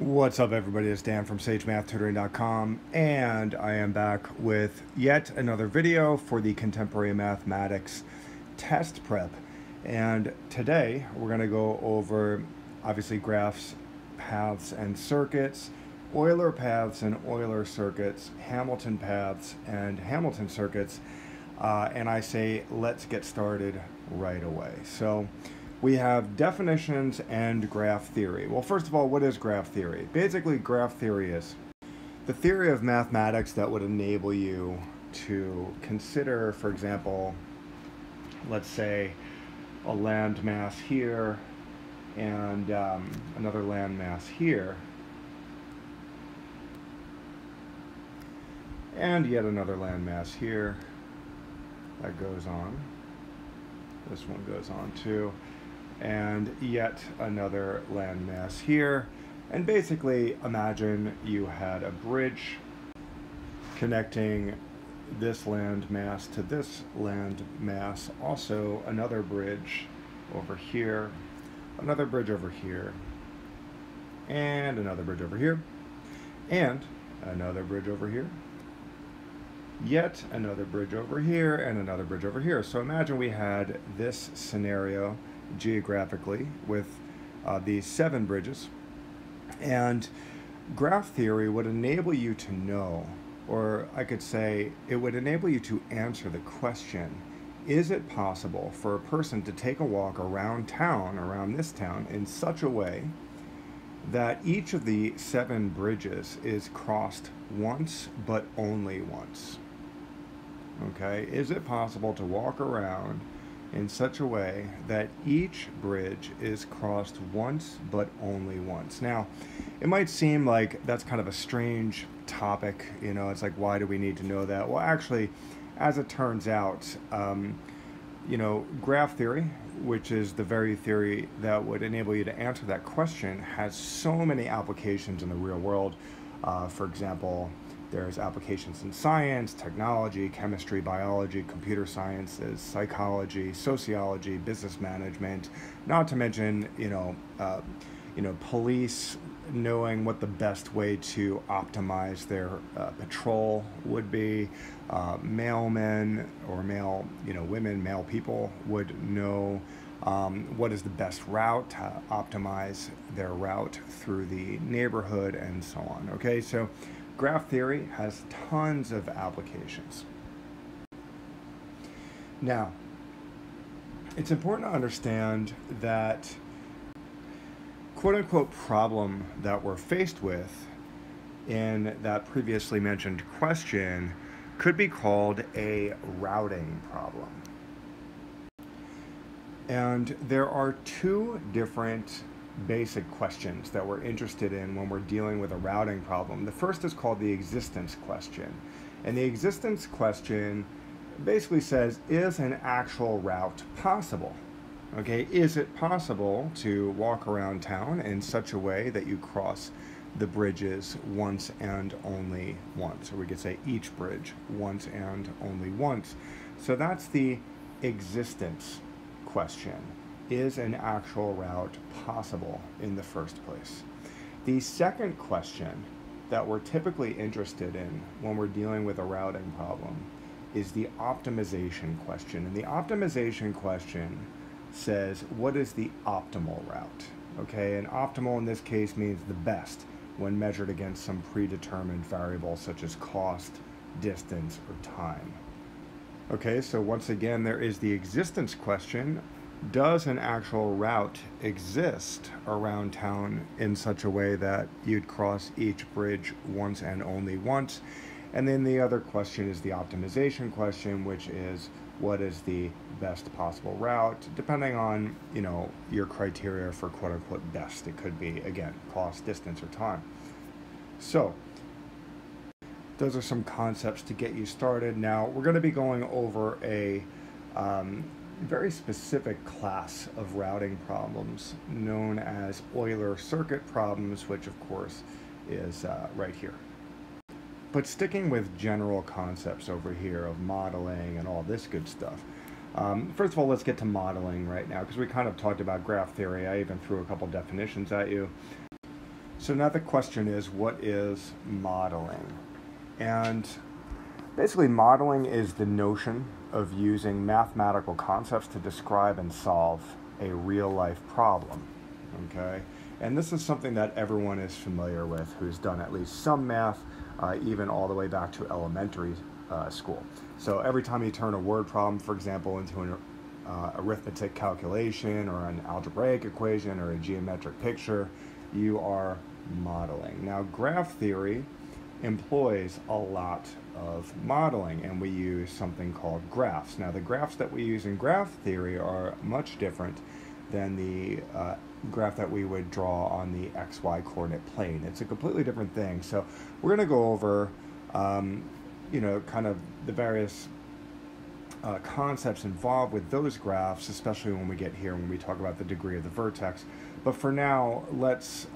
What's up, everybody? It's Dan from sagemathtutoring.com, and I am back with yet another video for the Contemporary Mathematics test prep. And today we're going to go over obviously graphs, paths, and circuits, Euler paths and Euler circuits, Hamilton paths and Hamilton circuits, and I say let's get started right away. So we have definitions and graph theory. Well, first of all, what is graph theory? Basically, graph theory is the theory of mathematics that would enable you to consider, for example, let's say a landmass here and another landmass here, and yet another landmass here. That goes on. This one goes on too. And yet another landmass here. And basically imagine you had a bridge connecting this landmass to this landmass. Also another bridge over here, another bridge over here, and another bridge over here, and another bridge over here, yet another bridge over here, and another bridge over here. So imagine we had this scenario geographically with these 7 bridges, and graph theory would enable you to know, or I could say it would enable you to answer the question, is it possible for a person to take a walk around town, around this town, in such a way that each of the 7 bridges is crossed once but only once? Okay, is it possible to walk around in such a way that each bridge is crossed once but only once? Now, it might seem like that's kind of a strange topic, you know, it's like, why do we need to know that? Well, actually, as it turns out, you know, graph theory, which is the very theory that would enable you to answer that question, has so many applications in the real world. For example, there's applications in science, technology, chemistry, biology, computer sciences, psychology, sociology, business management, not to mention, police knowing what the best way to optimize their patrol would be. Mailmen or male people would know what is the best route to optimize their route through the neighborhood and so on. Okay, so graph theory has tons of applications. Now, it's important to understand that quote-unquote problem that we're faced with in that previously mentioned question could be called a routing problem. And there are 2 different basic questions that we're interested in when we're dealing with a routing problem. The first is called the existence question. And the existence question basically says, is an actual route possible? Okay, is it possible to walk around town in such a way that you cross the bridges once and only once? Or we could say each bridge once and only once. So that's the existence question. Is an actual route possible in the first place? The second question that we're typically interested in when we're dealing with a routing problem is the optimization question. And the optimization question says, what is the optimal route? Okay, and optimal in this case means the best when measured against some predetermined variable such as cost, distance, or time. Okay, so once again, there is the existence question. Does an actual route exist around town in such a way that you'd cross each bridge once and only once? And then the other question is the optimization question, which is, what is the best possible route, depending on, your criteria for quote-unquote best. It could be, again, cost, distance, or time. So those are some concepts to get you started. Now, we're going to be going over a very specific class of routing problems known as Euler Circuit problems, which of course is right here. But sticking with general concepts over here of modeling and all this good stuff, first of all, let's get to modeling right now, because we kind of talked about graph theory. I even threw a couple definitions at you. So now the question is, what is modeling? And basically modeling is the notion of using mathematical concepts to describe and solve a real-life problem, okay? And this is something that everyone is familiar with who's done at least some math, even all the way back to elementary school. So every time you turn a word problem, for example, into an arithmetic calculation or an algebraic equation or a geometric picture, you are modeling. Now, graph theory employs a lot of modeling, and we use something called graphs. Now, the graphs that we use in graph theory are much different than the graph that we would draw on the XY coordinate plane. It's a completely different thing. So we're going to go over, kind of the various concepts involved with those graphs, especially when we get here, when we talk about the degree of the vertex. But for now, let's,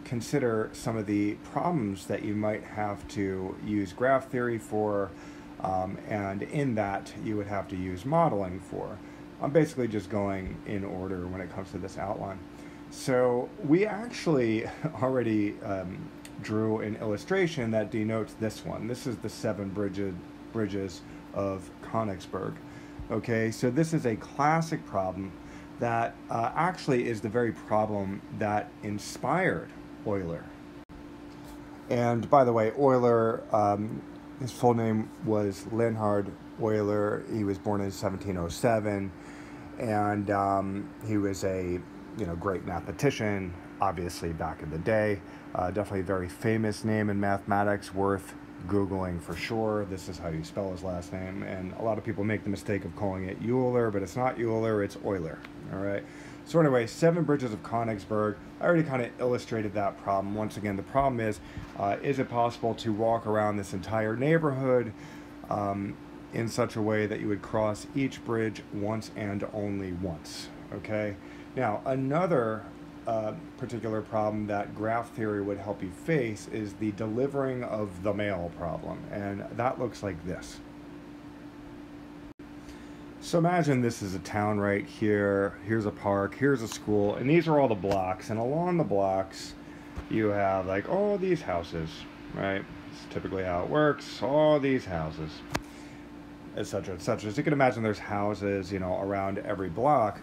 consider some of the problems that you might have to use graph theory for, and in that you would have to use modeling for. I'm basically just going in order when it comes to this outline. So we actually already drew an illustration that denotes this one. This is the 7 bridges of Knigsberg. Okay, so this is a classic problem that actually is the very problem that inspired Euler. And by the way, Euler, his full name was Leonhard Euler. He was born in 1707, and he was a great mathematician, obviously back in the day. Definitely a very famous name in mathematics, worth Googling for sure. This is how you spell his last name, and a lot of people make the mistake of calling it Euler, but it's not Euler, it's Euler. All right. So anyway, 7 bridges of Knigsberg. I already kind of illustrated that problem. Once again, the problem is it possible to walk around this entire neighborhood in such a way that you would cross each bridge once and only once? Okay. Now, another particular problem that graph theory would help you face is the delivering of the mail problem, and that looks like this. So imagine this is a town right here, here's a park, here's a school, and these are all the blocks, and along the blocks you have like all these houses, right? It's typically how it works, all these houses, etc., etc. So you can imagine there's houses, around every block.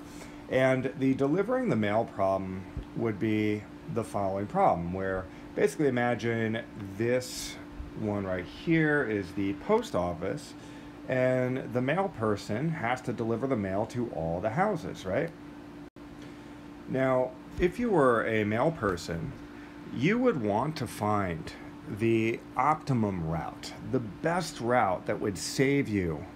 And the delivering the mail problem would be the following problem, where basically imagine this one right here is the post office, and the mail person has to deliver the mail to all the houses, right? Now, if you were a mail person, you would want to find the optimum route, the best route that would save you,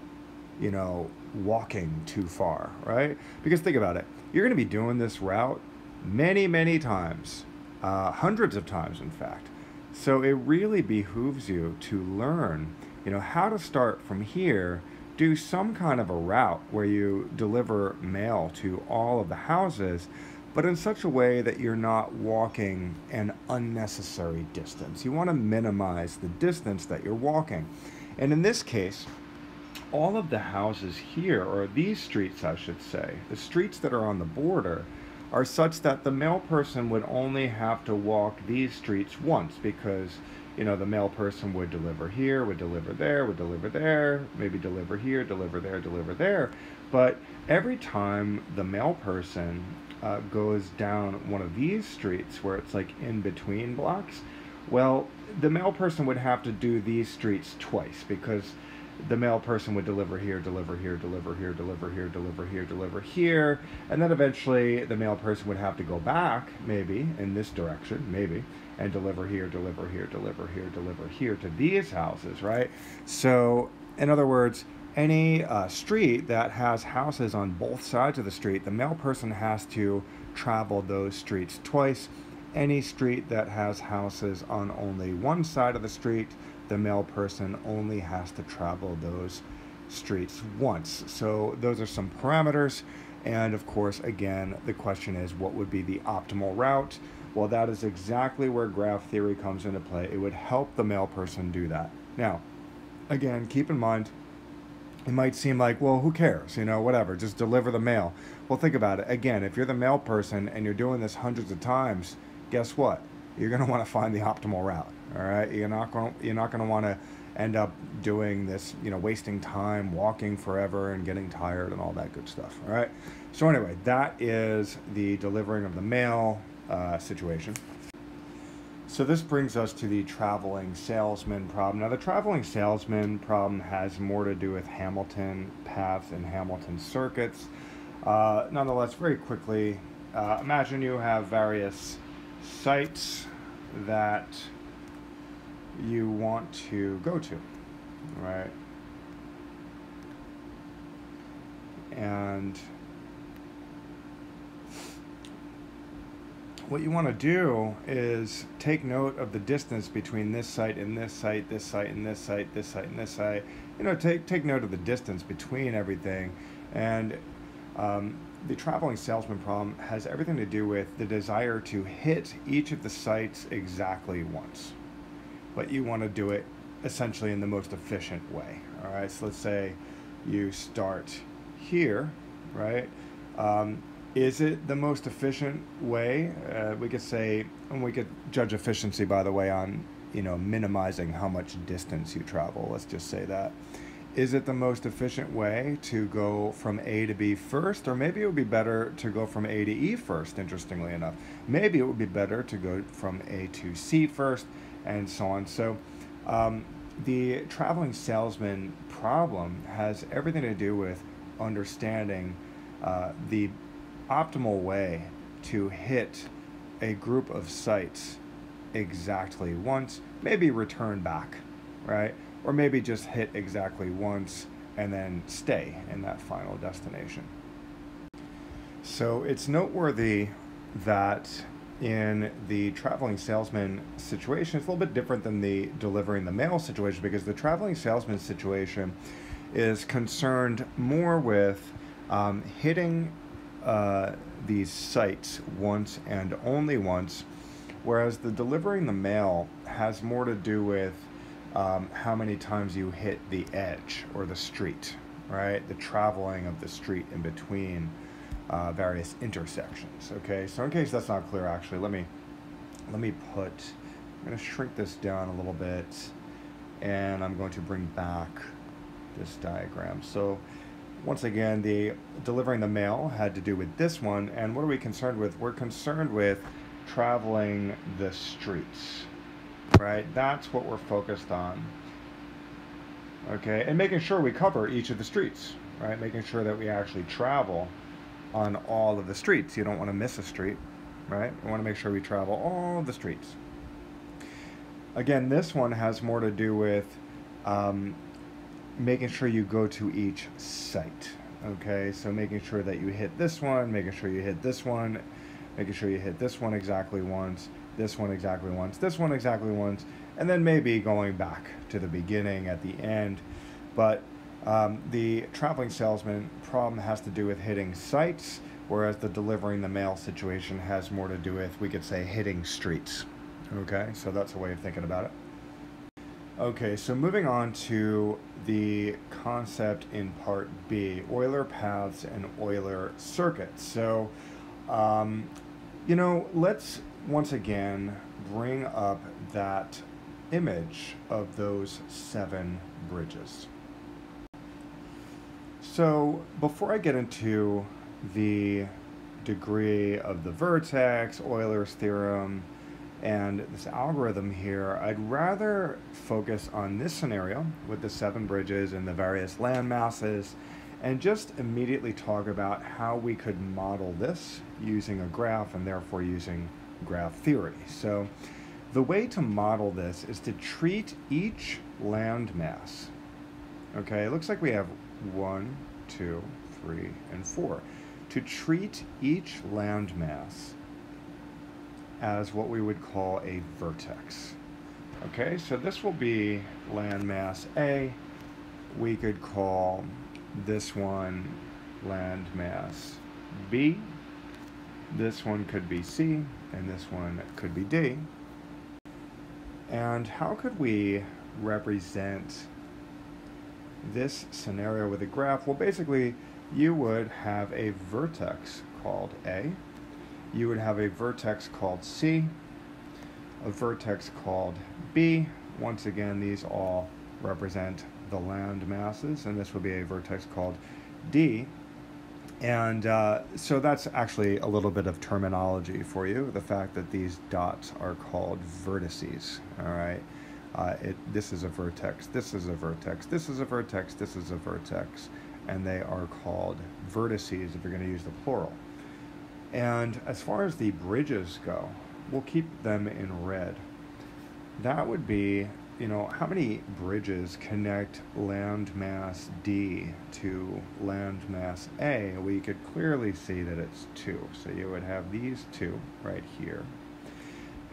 walking too far, right? Because think about it, you're going to be doing this route many, many times, hundreds of times, in fact. So it really behooves you to learn, how to start from here, do some kind of a route where you deliver mail to all of the houses, but in such a way that you're not walking an unnecessary distance. You want to minimize the distance that you're walking. And in this case, all of the houses here, or these streets I should say, the streets that are on the border, are such that the mail person would only have to walk these streets once, because the mail person would deliver here, would deliver there, maybe deliver here, deliver there. But every time the mail person goes down one of these streets where it's like in between blocks, well, the mail person would have to do these streets twice, because the mail person would deliver here, deliver here, deliver here, deliver here, deliver here, deliver here, and then eventually the mail person would have to go back, maybe, in this direction, maybe, and deliver here, deliver here, deliver here, deliver here to these houses, right? So, in other words, any street that has houses on both sides of the street, the mail person has to travel those streets twice. Any street that has houses on only one side of the street, the mail person only has to travel those streets once. So those are some parameters. And of course, again, the question is, what would be the optimal route? Well, that is exactly where graph theory comes into play. It would help the mail person do that. Now, again, keep in mind, it might seem like, well, who cares? Whatever, just deliver the mail. Well, think about it. Again, if you're the mail person and you're doing this hundreds of times, guess what? You're going to want to find the optimal route. All right, you're not going to want to end up doing this, wasting time, walking forever, and getting tired and all that good stuff. All right. So anyway, that is the delivering of the mail situation. So this brings us to the traveling salesman problem. Now, the traveling salesman problem has more to do with Hamilton paths and Hamilton circuits. Nonetheless, very quickly, imagine you have various sites that you want to go to, right? And what you want to do is take note of the distance between this site and this site, this site and this site, this site and this site. Take note of the distance between everything. And the traveling salesman problem has everything to do with the desire to hit each of the sites exactly once. But you want to do it essentially in the most efficient way. All right, so let's say you start here, right? Is it the most efficient way? We could say, and we could judge efficiency, by the way, on minimizing how much distance you travel. Let's just say that. Is it the most efficient way to go from A to B first? Or maybe it would be better to go from A to E first, interestingly enough. Maybe it would be better to go from A to C first, and so on. So the traveling salesman problem has everything to do with understanding the optimal way to hit a group of sites exactly once, maybe return back, right? Or maybe just hit exactly once and then stay in that final destination. So it's noteworthy that in the traveling salesman situation, it's a little bit different than the delivering the mail situation, because the traveling salesman situation is concerned more with hitting these sites once and only once, whereas the delivering the mail has more to do with how many times you hit the edge or the street, right? The traveling of the street in between various intersections. Okay, so in case that's not clear, actually, let me put, I'm going to shrink this down a little bit, and I'm going to bring back this diagram. So once again, the delivering the mail had to do with this one, and what are we concerned with? We're concerned with traveling the streets, right? That's what we're focused on. Okay, and making sure we cover each of the streets, right? Making sure that we actually travel on all of the streets. You don't want to miss a street, right? We want to make sure we travel all of the streets. Again, this one has more to do with making sure you go to each site. Okay, so making sure that you hit this one, making sure you hit this one, making sure you hit this one exactly once, this one exactly once, this one exactly once, and then maybe going back to the beginning at the end. But the traveling salesman problem has to do with hitting sites, whereas the delivering the mail situation has more to do with, we could say, hitting streets. Okay, so that's a way of thinking about it. Okay, so moving on to the concept in part B, Euler paths and Euler circuits. So, let's once again bring up that image of those 7 bridges. So before I get into the degree of the vertex, Euler's theorem, and this algorithm here, I'd rather focus on this scenario with the 7 bridges and the various land masses, and just immediately talk about how we could model this using a graph, and therefore using graph theory. So the way to model this is to treat each landmass. Okay, it looks like we have 1, 2, 3, and 4. To treat each landmass as what we would call a vertex. Okay, so this will be landmass A. We could call this one landmass B. This one could be C, and this one could be D. And how could we represent this scenario with a graph? Well, basically, you would have a vertex called A. You would have a vertex called C, a vertex called B. Once again, these all represent the land masses, and this will be a vertex called D. And so that's actually a little bit of terminology for you, the fact that these dots are called vertices, all right? This is a vertex, this is a vertex, this is a vertex, this is a vertex, and they are called vertices if you're going to use the plural. And as far as the bridges go, we'll keep them in red. That would be, you know, how many bridges connect landmass D to landmass A? We could clearly see that it's 2. So you would have these 2 right here.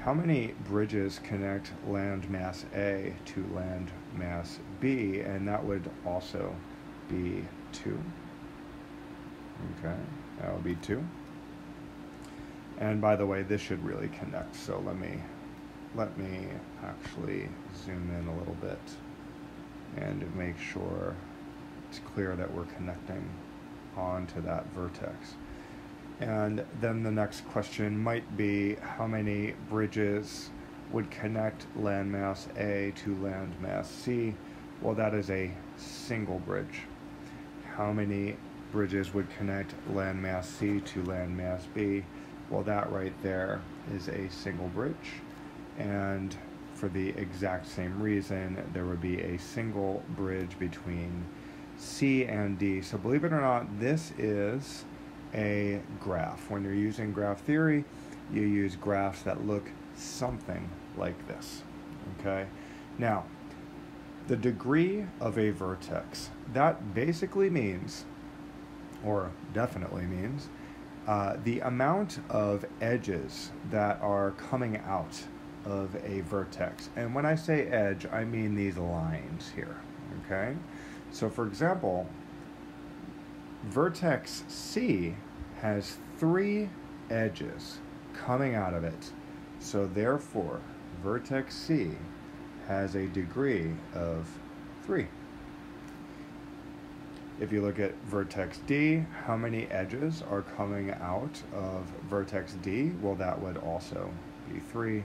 How many bridges connect landmass A to landmass B? And that would also be 2. Okay, that would be 2. And by the way, this should really connect. So let me actually zoom in a little bit and make sure it's clear that we're connecting onto that vertex. And then the next question might be, how many bridges would connect landmass A to landmass C? Well, that is a single bridge. How many bridges would connect landmass C to landmass B? Well, that right there is a single bridge. And for the exact same reason, there would be a single bridge between C and D. So believe it or not, this is a graph. When you're using graph theory, you use graphs that look something like this. Okay? Now, the degree of a vertex, that basically means, or definitely means, the amount of edges that are coming out of a vertex. And when I say edge, I mean these lines here, okay? So for example, vertex C has 3 edges coming out of it. So therefore, vertex C has a degree of 3. If you look at vertex D, how many edges are coming out of vertex D? Well, that would also be 3.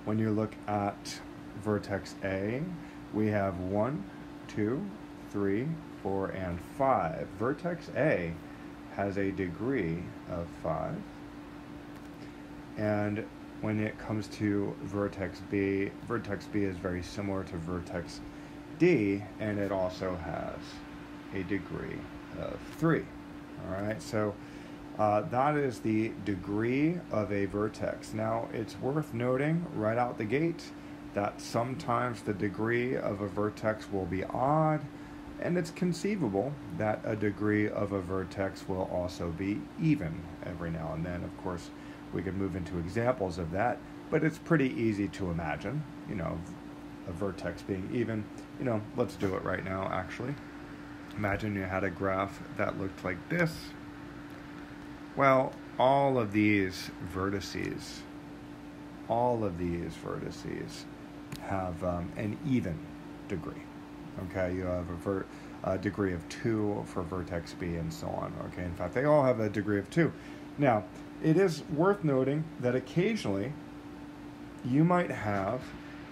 When you look at vertex A, we have 1, 2, 3, 4, and 5. Vertex A has a degree of 5. And when it comes to vertex B is very similar to vertex D, and it also has a degree of 3. All right, so that is the degree of a vertex. Now, it's worth noting right out the gate that sometimes the degree of a vertex will be odd, and it's conceivable that a degree of a vertex will also be even every now and then. Of course, we could move into examples of that, but it's pretty easy to imagine, you know, a vertex being even. You know, let's do it right now, actually. Imagine you had a graph that looked like this. Well, all of these vertices have an even degree. Okay, you have a degree of 2 for vertex B and so on. Okay, in fact, they all have a degree of 2. Now, it is worth noting that occasionally you might have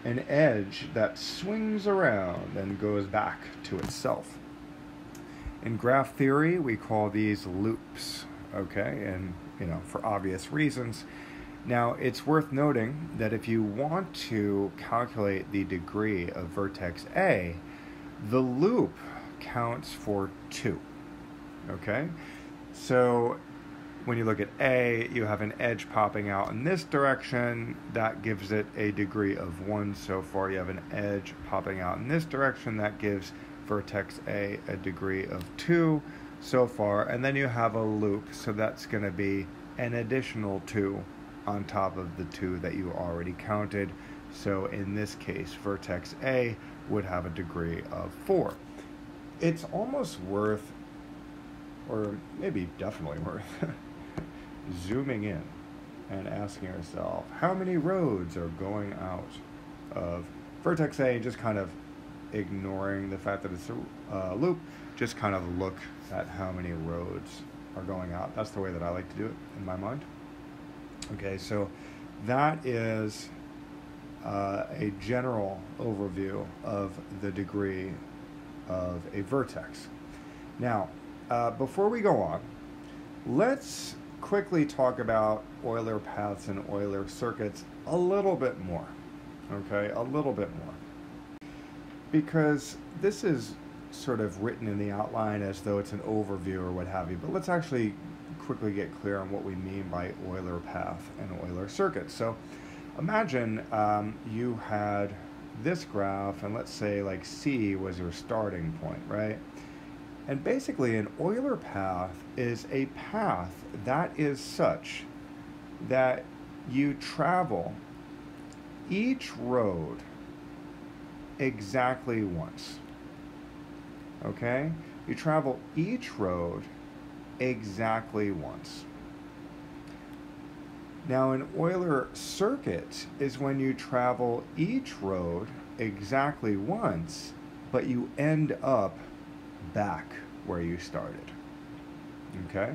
an edge that swings around and goes back to itself. In graph theory, we call these loops, okay, and, you know, for obvious reasons. Now, it's worth noting that if you want to calculate the degree of vertex A, the loop counts for 2, okay? So when you look at A, you have an edge popping out in this direction. That gives it a degree of 1 so far. You have an edge popping out in this direction. That gives vertex A a degree of 2 so far. And then you have a loop, so that's going to be an additional 2 on top of the 2 that you already counted. So in this case, vertex A would have a degree of 4. It's almost worth, or maybe definitely worth, zooming in and asking yourself, how many roads are going out of vertex A, just kind of ignoring the fact that it's a loop, just kind of look at how many roads are going out. That's the way that I like to do it in my mind. Okay, so that is a general overview of the degree of a vertex. Now, before we go on, let's quickly talk about Euler paths and Euler circuits a little bit more. Okay, a little bit more. Because this is sort of written in the outline as though it's an overview or what have you, but let's actually quickly get clear on what we mean by Euler path and Euler circuit. So imagine you had this graph, and let's say like C was your starting point, right? And basically an Euler path is a path that is such that you travel each road exactly once. Okay? You travel each road exactly once. Now an Euler circuit is when you travel each road exactly once, but you end up back where you started. Okay?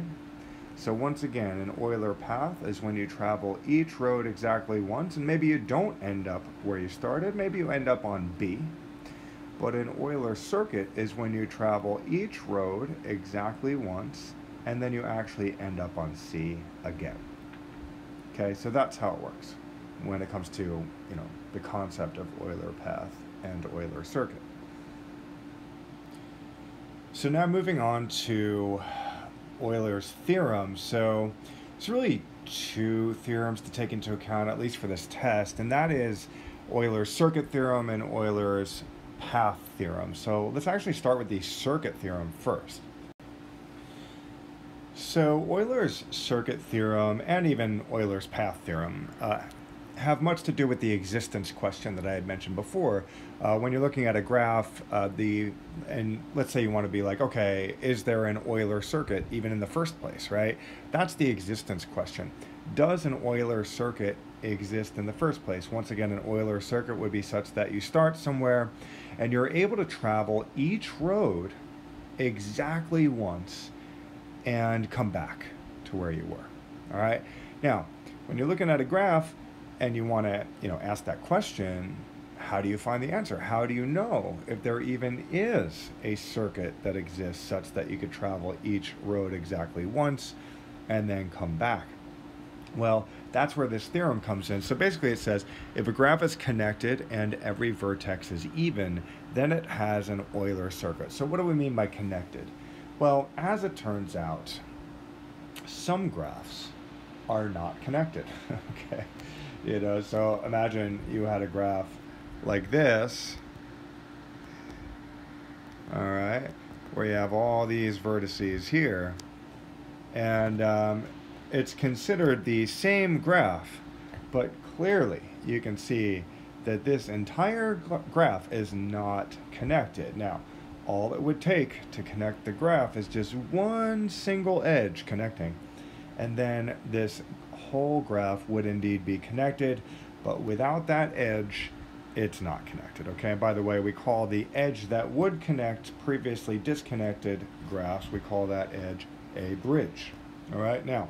So once again, an Euler path is when you travel each road exactly once, and maybe you don't end up where you started, maybe you end up on B. But an Euler circuit is when you travel each road exactly once, and then you actually end up on C again. Okay, so that's how it works when it comes to, the concept of Euler path and Euler circuit. So now moving on to Euler's theorem. So it's really two theorems to take into account, at least for this test, and that is Euler's circuit theorem and Euler's path theorem. So let's actually start with the circuit theorem first. So Euler's circuit theorem and even Euler's path theorem have much to do with the existence question that I had mentioned before. When you're looking at a graph, and let's say you want to be like, okay, is there an Euler circuit even in the first place, right? That's the existence question. Does an Euler circuit exist in the first place? Once again, an Euler circuit would be such that you start somewhere and you're able to travel each road exactly once and come back to where you were. All right. Now, when you're looking at a graph and you want to, ask that question, how do you find the answer? How do you know if there even is a circuit that exists such that you could travel each road exactly once and then come back? Well, that's where this theorem comes in. So basically it says if a graph is connected and every vertex is even, then it has an Euler circuit. So what do we mean by connected? Well, as it turns out, some graphs are not connected. Okay, so imagine you had a graph like this, all right, where you have all these vertices here, and it's considered the same graph, but clearly you can see that this entire graph is not connected. Now, all it would take to connect the graph is just one single edge connecting, and then this whole graph would indeed be connected, but without that edge, it's not connected. Okay, and by the way, we call the edge that would connect previously disconnected graphs, we call that edge a bridge. All right, now,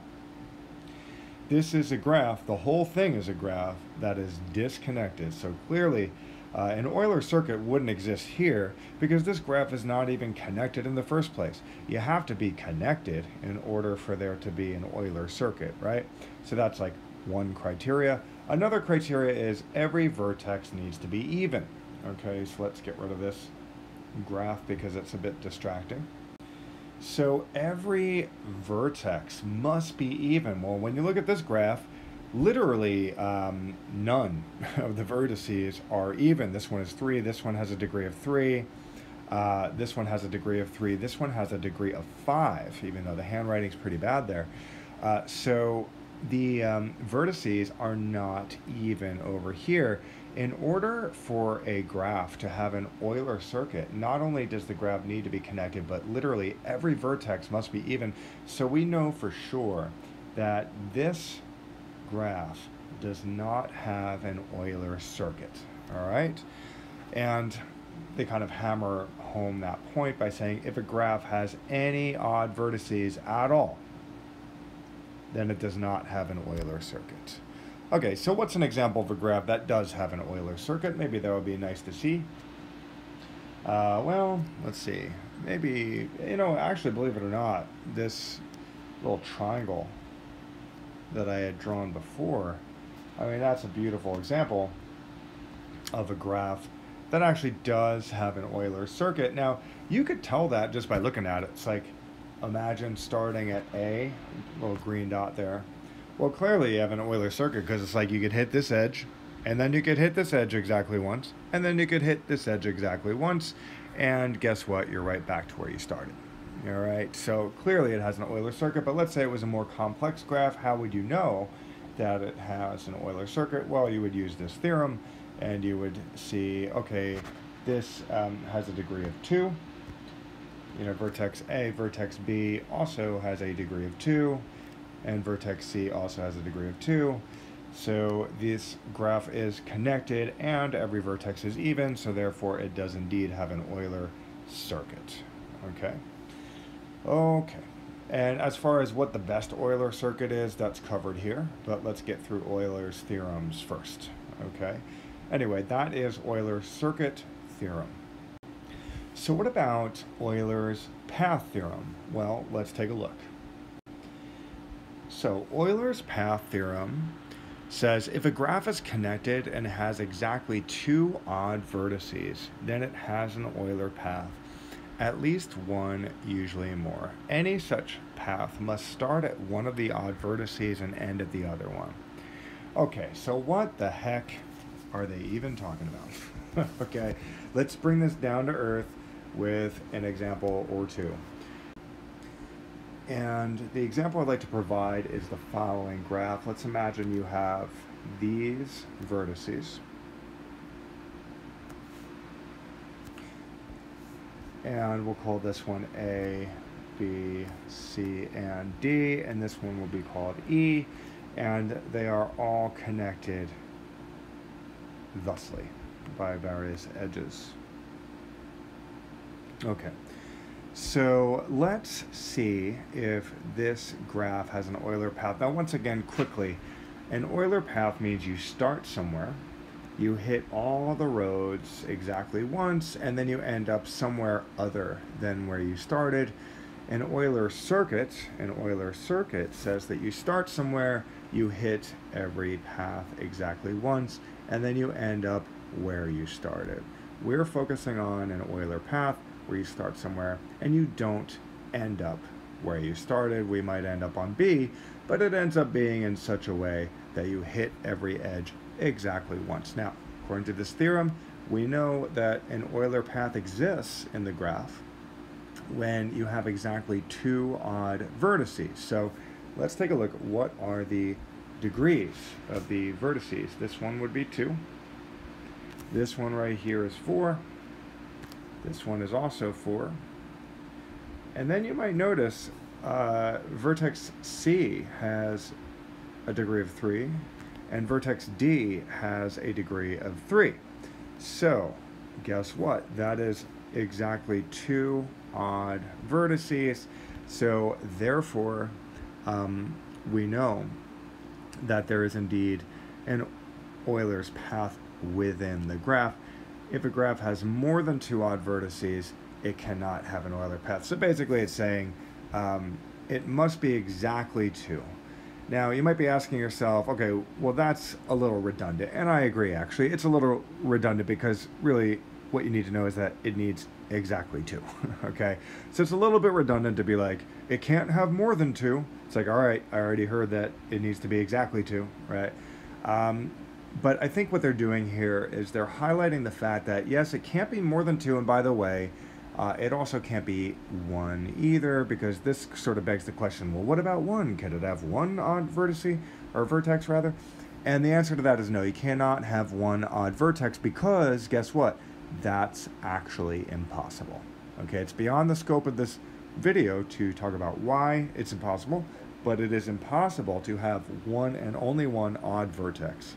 this is a graph, the whole thing is a graph that is disconnected, so clearly an Euler circuit wouldn't exist here because this graph is not even connected in the first place. You have to be connected in order for there to be an Euler circuit, right? So that's like one criteria. Another criteria is every vertex needs to be even. Okay, so let's get rid of this graph because it's a bit distracting. So every vertex must be even. Well, when you look at this graph, literally none of the vertices are even. This one is 3, this one has a degree of 3, this one has a degree of 3, this one has a degree of 5, even though the handwriting's pretty bad there. So the vertices are not even over here. In order for a graph to have an Euler circuit, not only does the graph need to be connected, but literally every vertex must be even. So we know for sure that this graph does not have an Euler circuit, all right? And they kind of hammer home that point by saying if a graph has any odd vertices at all, then it does not have an Euler circuit. Okay, so what's an example of a graph that does have an Euler circuit? Maybe that would be nice to see. Well, let's see. Maybe, actually, believe it or not, this little triangle that I had drawn before, I mean, that's a beautiful example of a graph that actually does have an Euler circuit. Now, you could tell that just by looking at it. It's like, imagine starting at A, little green dot there. Well, clearly you have an Euler circuit because it's like you could hit this edge, and then you could hit this edge exactly once, and then you could hit this edge exactly once, and guess what? You're right back to where you started. All right, so clearly it has an Euler circuit, but let's say it was a more complex graph. How would you know that it has an Euler circuit? Well, you would use this theorem, and you would see, okay, this has a degree of 2. Vertex A, vertex B also has a degree of 2, and vertex C also has a degree of 2. So this graph is connected, and every vertex is even, so therefore it does indeed have an Euler circuit. Okay. Okay. And as far as what the best Euler circuit is, that's covered here, but let's get through Euler's theorems first. Okay. Anyway, that is Euler circuit theorem. So what about Euler's path theorem? Well, let's take a look. So Euler's path theorem says if a graph is connected and has exactly 2 odd vertices, then it has an Euler path. At least one, usually more. Any such path must start at one of the odd vertices and end at the other one. Okay, so what the heck are they even talking about? Okay, let's bring this down to earth with an example or two. And the example I'd like to provide is the following graph. Let's imagine you have these vertices. And we'll call this one A, B, C, and D, and this one will be called E, and they are all connected thusly by various edges. Okay, so let's see if this graph has an Euler path. Now, once again, quickly, an Euler path means you start somewhere, you hit all the roads exactly once, and then you end up somewhere other than where you started. An Euler circuit says that you start somewhere, you hit every path exactly once, and then you end up where you started. We're focusing on an Euler path where you start somewhere and you don't end up where you started. We might end up on B, but it ends up being in such a way that you hit every edge exactly once. Now, according to this theorem, we know that an Euler path exists in the graph when you have exactly 2 odd vertices. So let's take a look at what are the degrees of the vertices. This one would be 2. This one right here is 4. This one is also 4. And then you might notice vertex C has a degree of 3, and vertex D has a degree of 3. So, guess what? That is exactly 2 odd vertices. So, therefore, we know that there is indeed an Euler's path within the graph. If a graph has more than 2 odd vertices, it cannot have an Euler path. So basically it's saying it must be exactly 2. Now you might be asking yourself, okay, well that's a little redundant. And I agree, actually. It's a little redundant because really what you need to know is that it needs exactly 2. Okay, so it's a little bit redundant to be like, it can't have more than 2. It's like, all right, I already heard that it needs to be exactly 2, right? But I think what they're doing here is they're highlighting the fact that, yes, it can't be more than 2, and by the way, it also can't be 1 either, because this sort of begs the question, well, what about 1? Can it have 1 odd vertex, or vertex rather? And the answer to that is no, you cannot have 1 odd vertex because, guess what? That's actually impossible. Okay, it's beyond the scope of this video to talk about why it's impossible, but it is impossible to have 1 and only 1 odd vertex.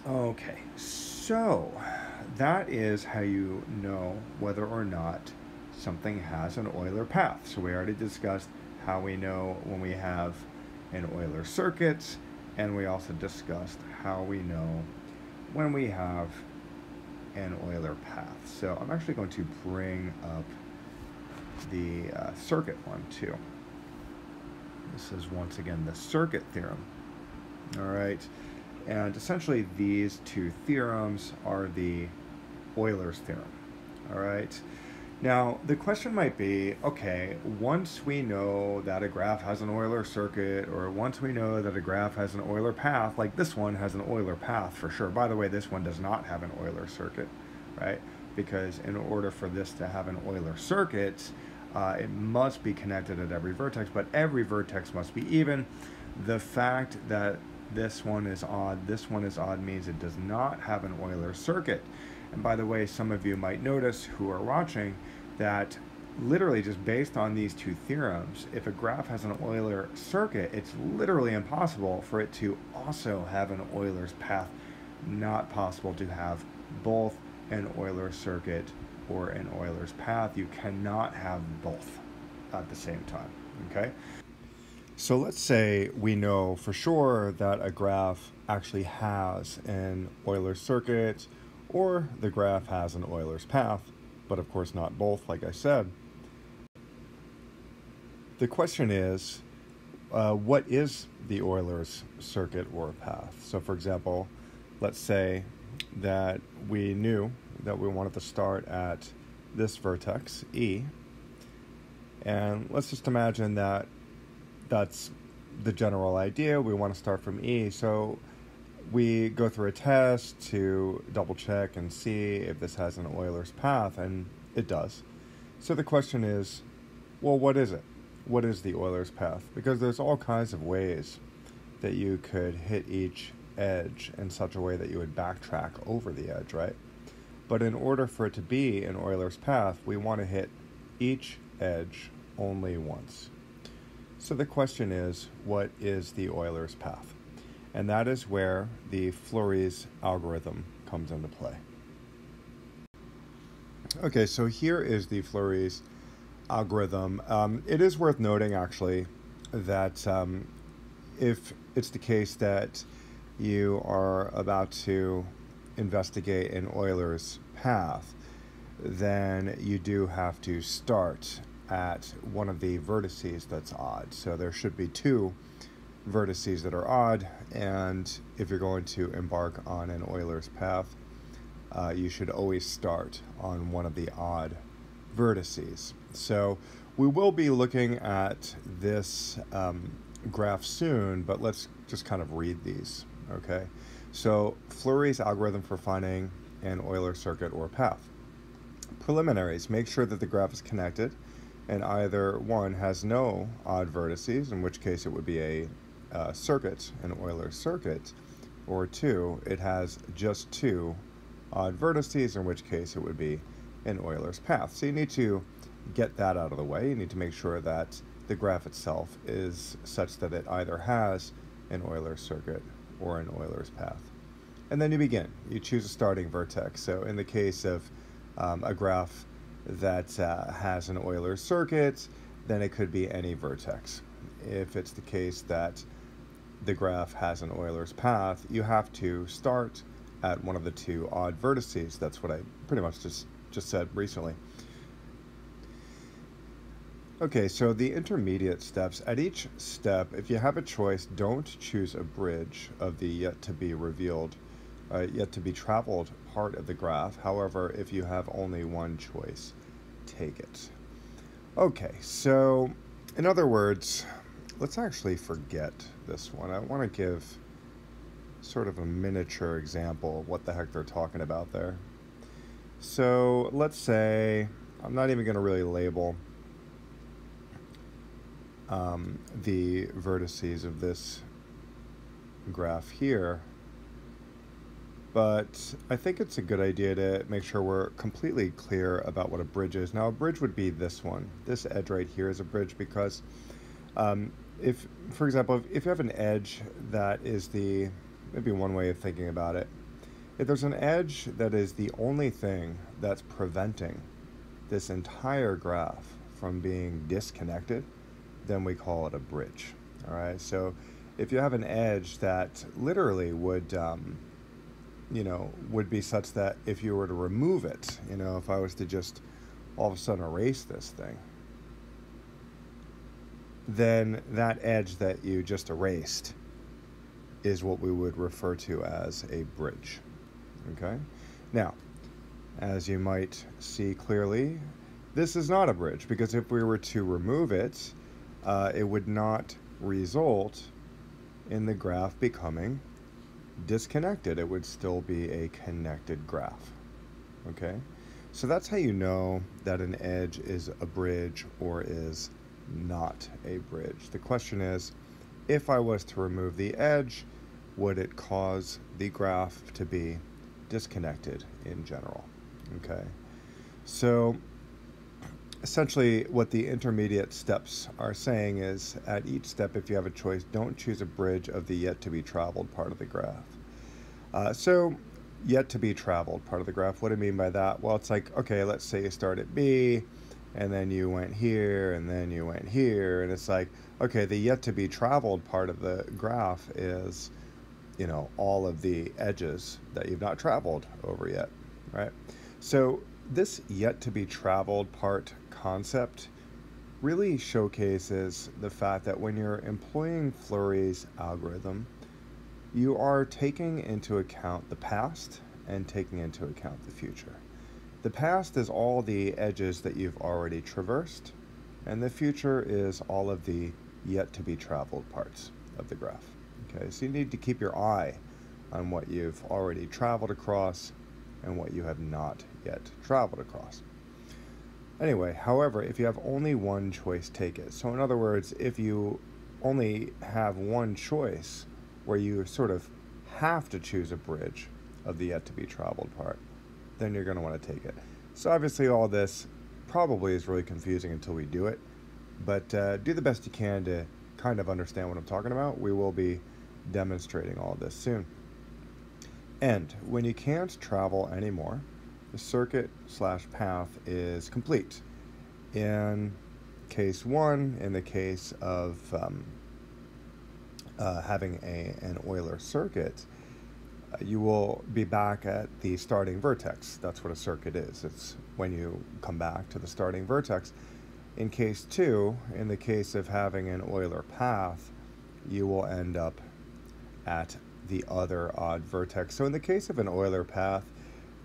Okay, so that is how you know whether or not something has an Euler path. So we already discussed how we know when we have an Euler circuit, and we also discussed how we know when we have an Euler path. So I'm actually going to bring up the circuit one too. This is once again the circuit theorem. All right, and essentially these two theorems are the Euler's theorem. All right. Now, the question might be, okay, once we know that a graph has an Euler circuit, or once we know that a graph has an Euler path, like this one has an Euler path for sure. By the way, this one does not have an Euler circuit, right? Because in order for this to have an Euler circuit, it must be connected at every vertex, but every vertex must be even. The fact that this one is odd means it does not have an Euler circuit. And by the way, some of you might notice who are watching that literally just based on these two theorems, if a graph has an Euler circuit, it's literally impossible for it to also have an Euler's path. Not possible to have both an Euler circuit or an Euler's path. You cannot have both at the same time, okay? So let's say we know for sure that a graph actually has an Euler circuit, or the graph has an Euler's path, but of course not both, like I said. The question is, what is the Euler's circuit or path? So for example, let's say that we knew that we wanted to start at this vertex, E, and let's just imagine that that's the general idea. We want to start from E, so we go through a test to double check and see if this has an Euler's path, and it does. So the question is, well, what is it? What is the Euler's path? Because there's all kinds of ways that you could hit each edge in such a way that you would backtrack over the edge, right? But in order for it to be an Euler's path, we want to hit each edge only once. So the question is, what is the Euler's path? And that is where the Flurry's algorithm comes into play. Okay, so here is the Flurry's algorithm. It is worth noting, actually, that if it's the case that you are about to investigate an Euler's path, then you do have to start at one of the vertices that's odd. So there should be two vertices that are odd, and if you're going to embark on an Euler's path, you should always start on one of the odd vertices. So we will be looking at this graph soon, but let's just kind of read these, okay? So Flurry's algorithm for finding an Euler circuit or path. Preliminaries: make sure that the graph is connected and either one has no odd vertices, in which case it would be a circuit, an Euler circuit, or two, it has just two odd vertices, in which case it would be an Euler's path. So you need to get that out of the way. You need to make sure that the graph itself is such that it either has an Euler circuit or an Euler's path. And then you begin. You choose a starting vertex. So in the case of a graph that has an Euler circuit, then it could be any vertex. If it's the case that the graph has an Euler's path, you have to start at one of the two odd vertices. That's what I pretty much just said recently. Okay, so the intermediate steps. At each step, if you have a choice, don't choose a bridge of the yet to be revealed, yet to be traveled part of the graph. However, if you have only one choice, take it. Okay, so in other words, let's actually forget this one. I want to give sort of a miniature example of what the heck they're talking about there. So let's say, I'm not even going to really label the vertices of this graph here, but I think it's a good idea to make sure we're completely clear about what a bridge is. Now, a bridge would be this one. This edge right here is a bridge because if, for example, if you have an edge that is maybe one way of thinking about it, if there's an edge that is the only thing that's preventing this entire graph from being disconnected, then we call it a bridge. All right, so if you have an edge that literally would, would be such that if you were to remove it, if I was to just all of a sudden erase this thing, then that edge that you just erased is what we would refer to as a bridge. Okay? Now, as you might see clearly, this is not a bridge, because if we were to remove it, it would not result in the graph becoming disconnected. It would still be a connected graph. Okay? So that's how you know that an edge is a bridge or is not a bridge. The question is, if I was to remove the edge, would it cause the graph to be disconnected in general? Okay, so essentially what the intermediate steps are saying is, at each step, if you have a choice, don't choose a bridge of the yet to be traveled part of the graph. So yet to be traveled part of the graph, what do I mean by that? Well, it's like, okay, let's say you start at B, and then you went here, and then you went here, and it's like, okay, the yet to be traveled part of the graph is, all of the edges that you've not traveled over yet, right? So this yet to be traveled part concept really showcases the fact that when you're employing Flurry's algorithm, you are taking into account the past and taking into account the future. The past is all the edges that you've already traversed, and the future is all of the yet to be traveled parts of the graph. Okay, so you need to keep your eye on what you've already traveled across and what you have not yet traveled across. Anyway, however, if you have only one choice, take it. So in other words, if you only have one choice where you sort of have to choose a bridge of the yet to be traveled part, then you're going to want to take it. So obviously all this probably is really confusing until we do it, but do the best you can to kind of understand what I'm talking about. We will be demonstrating all of this soon. And when you can't travel anymore, the circuit/path is complete. In case 1, in the case of having an Euler circuit, you will be back at the starting vertex. That's what a circuit is. It's when you come back to the starting vertex. In case 2, in the case of having an Euler path, you will end up at the other odd vertex. So in the case of an Euler path,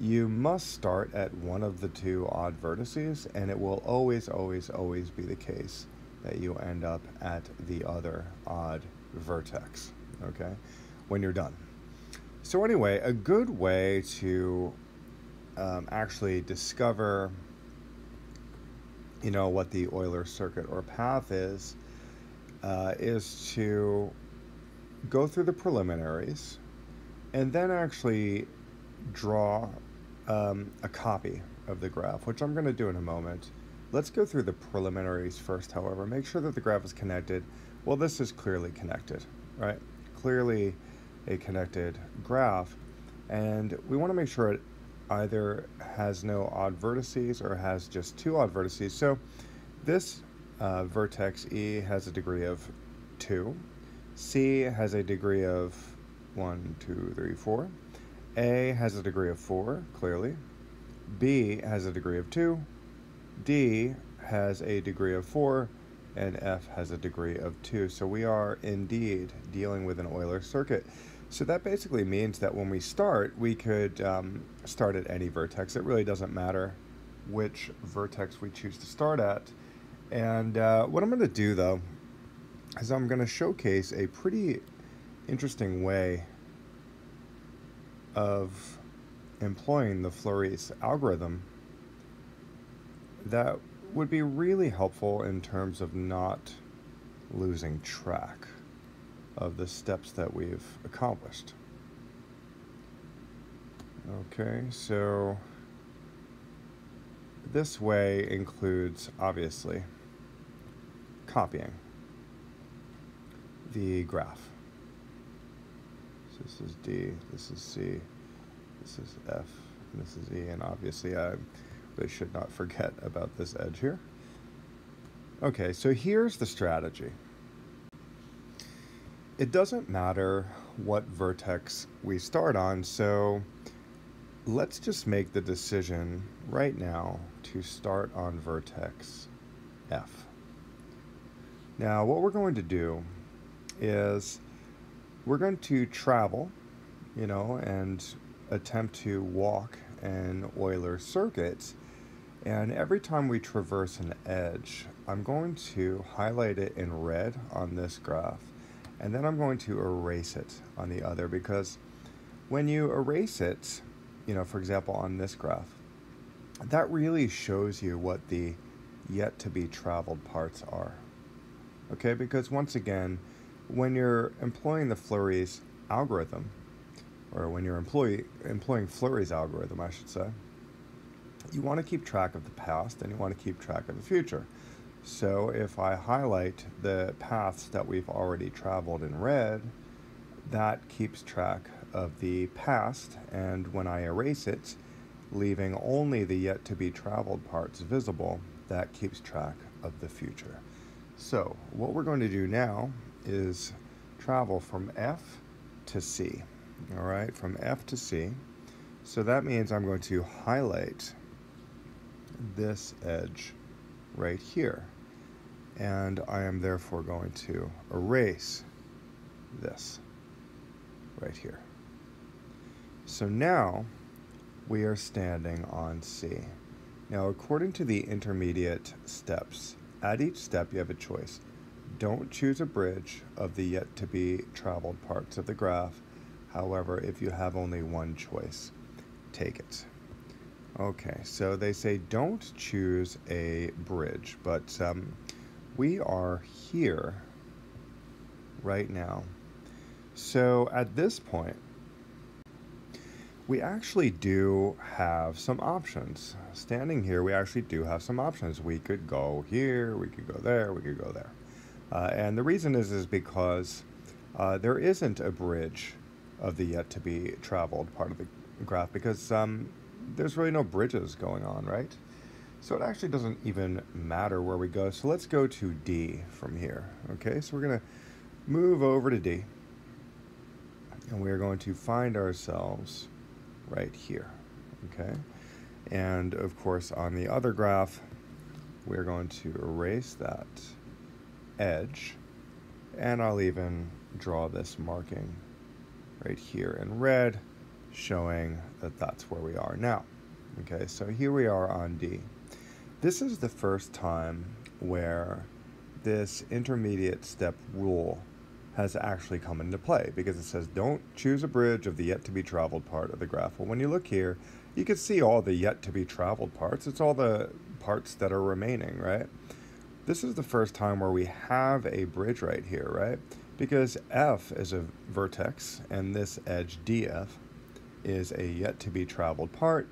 you must start at one of the two odd vertices, and it will always, always, always be the case that you end up at the other odd vertex, okay, when you're done. So anyway, a good way to actually discover, what the Euler circuit or path is to go through the preliminaries and then actually draw a copy of the graph, which I'm going to do in a moment. Let's go through the preliminaries first, however. Make sure that the graph is connected. Well, this is clearly connected, right? Clearly a connected graph, and we want to make sure it either has no odd vertices or has just two odd vertices. So this vertex E has a degree of 2, C has a degree of 1, 2, 3, 4, A has a degree of 4, clearly, B has a degree of 2, D has a degree of 4, and F has a degree of 2. So we are indeed dealing with an Euler circuit. So that basically means that when we start, we could start at any vertex. It really doesn't matter which vertex we choose to start at. And what I'm going to do, though, is I'm going to showcase a pretty interesting way of employing the Flurry's algorithm that would be really helpful in terms of not losing track of the steps that we've accomplished. Okay, so this way includes, obviously, copying the graph. So this is D, this is C, this is F, and this is E, and obviously I really should not forget about this edge here. Okay, so here's the strategy. It doesn't matter what vertex we start on, so let's just make the decision right now to start on vertex F. Now, what we're going to do is we're going to travel, and attempt to walk in Euler circuits. And every time we traverse an edge, I'm going to highlight it in red on this graph, and then I'm going to erase it on the other, because when you erase it, for example, on this graph, that really shows you what the yet to be traveled parts are. Okay, because once again, when you're employing the Flurry's algorithm, or when you're employing Flurry's algorithm, I should say, you want to keep track of the past and you want to keep track of the future. So if I highlight the paths that we've already traveled in red, that keeps track of the past, and when I erase it, leaving only the yet to be traveled parts visible, that keeps track of the future. So what we're going to do now is travel from F to C. All right, from F to C. So that means I'm going to highlight this edge right here, and I am therefore going to erase this right here. So now we are standing on C. Now, according to the intermediate steps, at each step you have a choice. Don't choose a bridge of the yet to be traveled parts of the graph. However, if you have only one choice, take it. Okay, so they say don't choose a bridge, but we are here right now. So at this point, we actually do have some options. Standing here, we actually do have some options. We could go here, we could go there, we could go there. And the reason is because there isn't a bridge of the yet to be traveled part of the graph, because there's really no bridges going on, right? So it actually doesn't even matter where we go. So let's go to D from here. Okay, so we're going to move over to D, and we're going to find ourselves right here. Okay, and of course on the other graph, we're going to erase that edge, and I'll even draw this marking right here in red, showing that that's where we are now. Okay, so here we are on D. This is the first time where this intermediate step rule has actually come into play, because it says don't choose a bridge of the yet to be traveled part of the graph. Well, when you look here, you can see all the yet to be traveled parts. It's all the parts that are remaining, right? This is the first time where we have a bridge right here, right? Because F is a vertex, and this edge DF is a yet to be traveled part,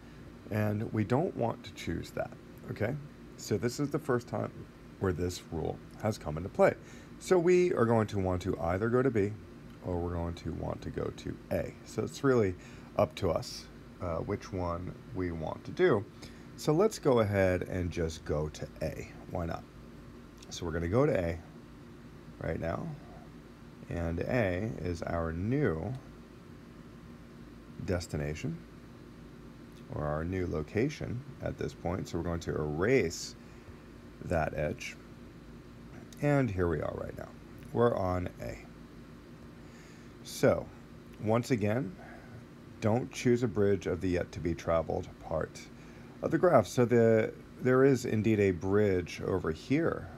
and we don't want to choose that, okay? So this is the first time where this rule has come into play. So we are going to want to either go to B, or we're going to want to go to A. So it's really up to us which one we want to do. So let's go ahead and just go to A. Why not? So we're going to go to A right now, and A is our new destination, or our new location at this point. So we're going to erase that edge, and here we are right now. We're on A. So once again, don't choose a bridge of the yet to be traveled part of the graph. So there is indeed a bridge over here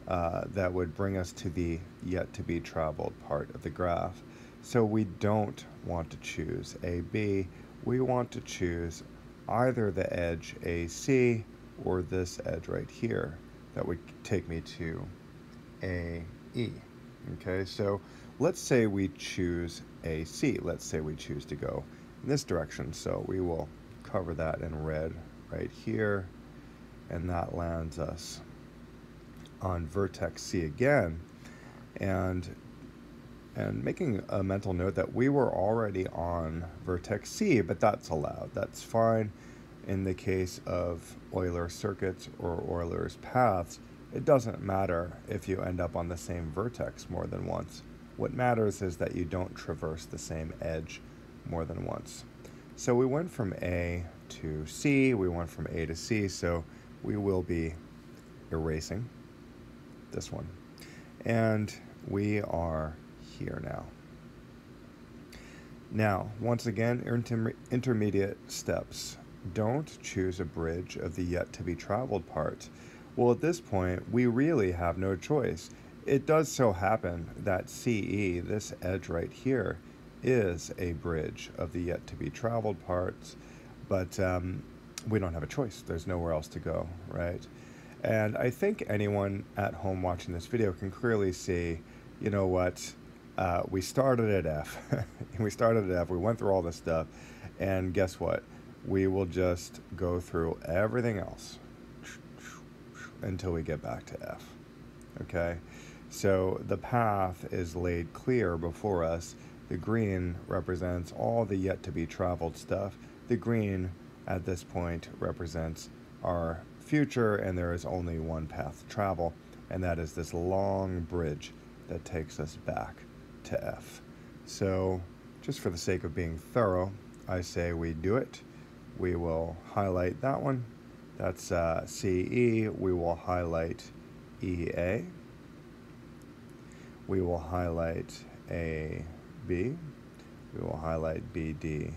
that would bring us to the yet to be traveled part of the graph. So we don't want to choose AB. We want to choose either the edge AC or this edge right here that would take me to AE. Okay, so let's say we choose AC. Let's say we choose to go in this direction. So we will cover that in red right here, and that lands us on vertex C again. And making a mental note that we were already on vertex C, but that's allowed. That's fine. In the case of Euler circuits or Euler's paths, It doesn't matter if you end up on the same vertex more than once. What matters is that you don't traverse the same edge more than once. So we went from A to C, we went from A to C, so we will be erasing this one. And we are here now. Now, once again, intermediate steps. Don't choose a bridge of the yet-to-be-traveled part. Well, at this point, we really have no choice. It does so happen that CE, this edge right here, is a bridge of the yet-to-be-traveled parts, but we don't have a choice. There's nowhere else to go, right? And I think anyone at home watching this video can clearly see, you know what, we started at F. We started at F, we went through all this stuff, and guess what? We will just go through everything else until we get back to F, okay? So the path is laid clear before us. The green represents all the yet-to-be-traveled stuff. The green, at this point, represents our future, and there is only one path to travel, and that is this long bridge that takes us back to F. So, just for the sake of being thorough, I say we do it. We will highlight that one. That's CE. We will highlight EA. We will highlight AB. We will highlight BD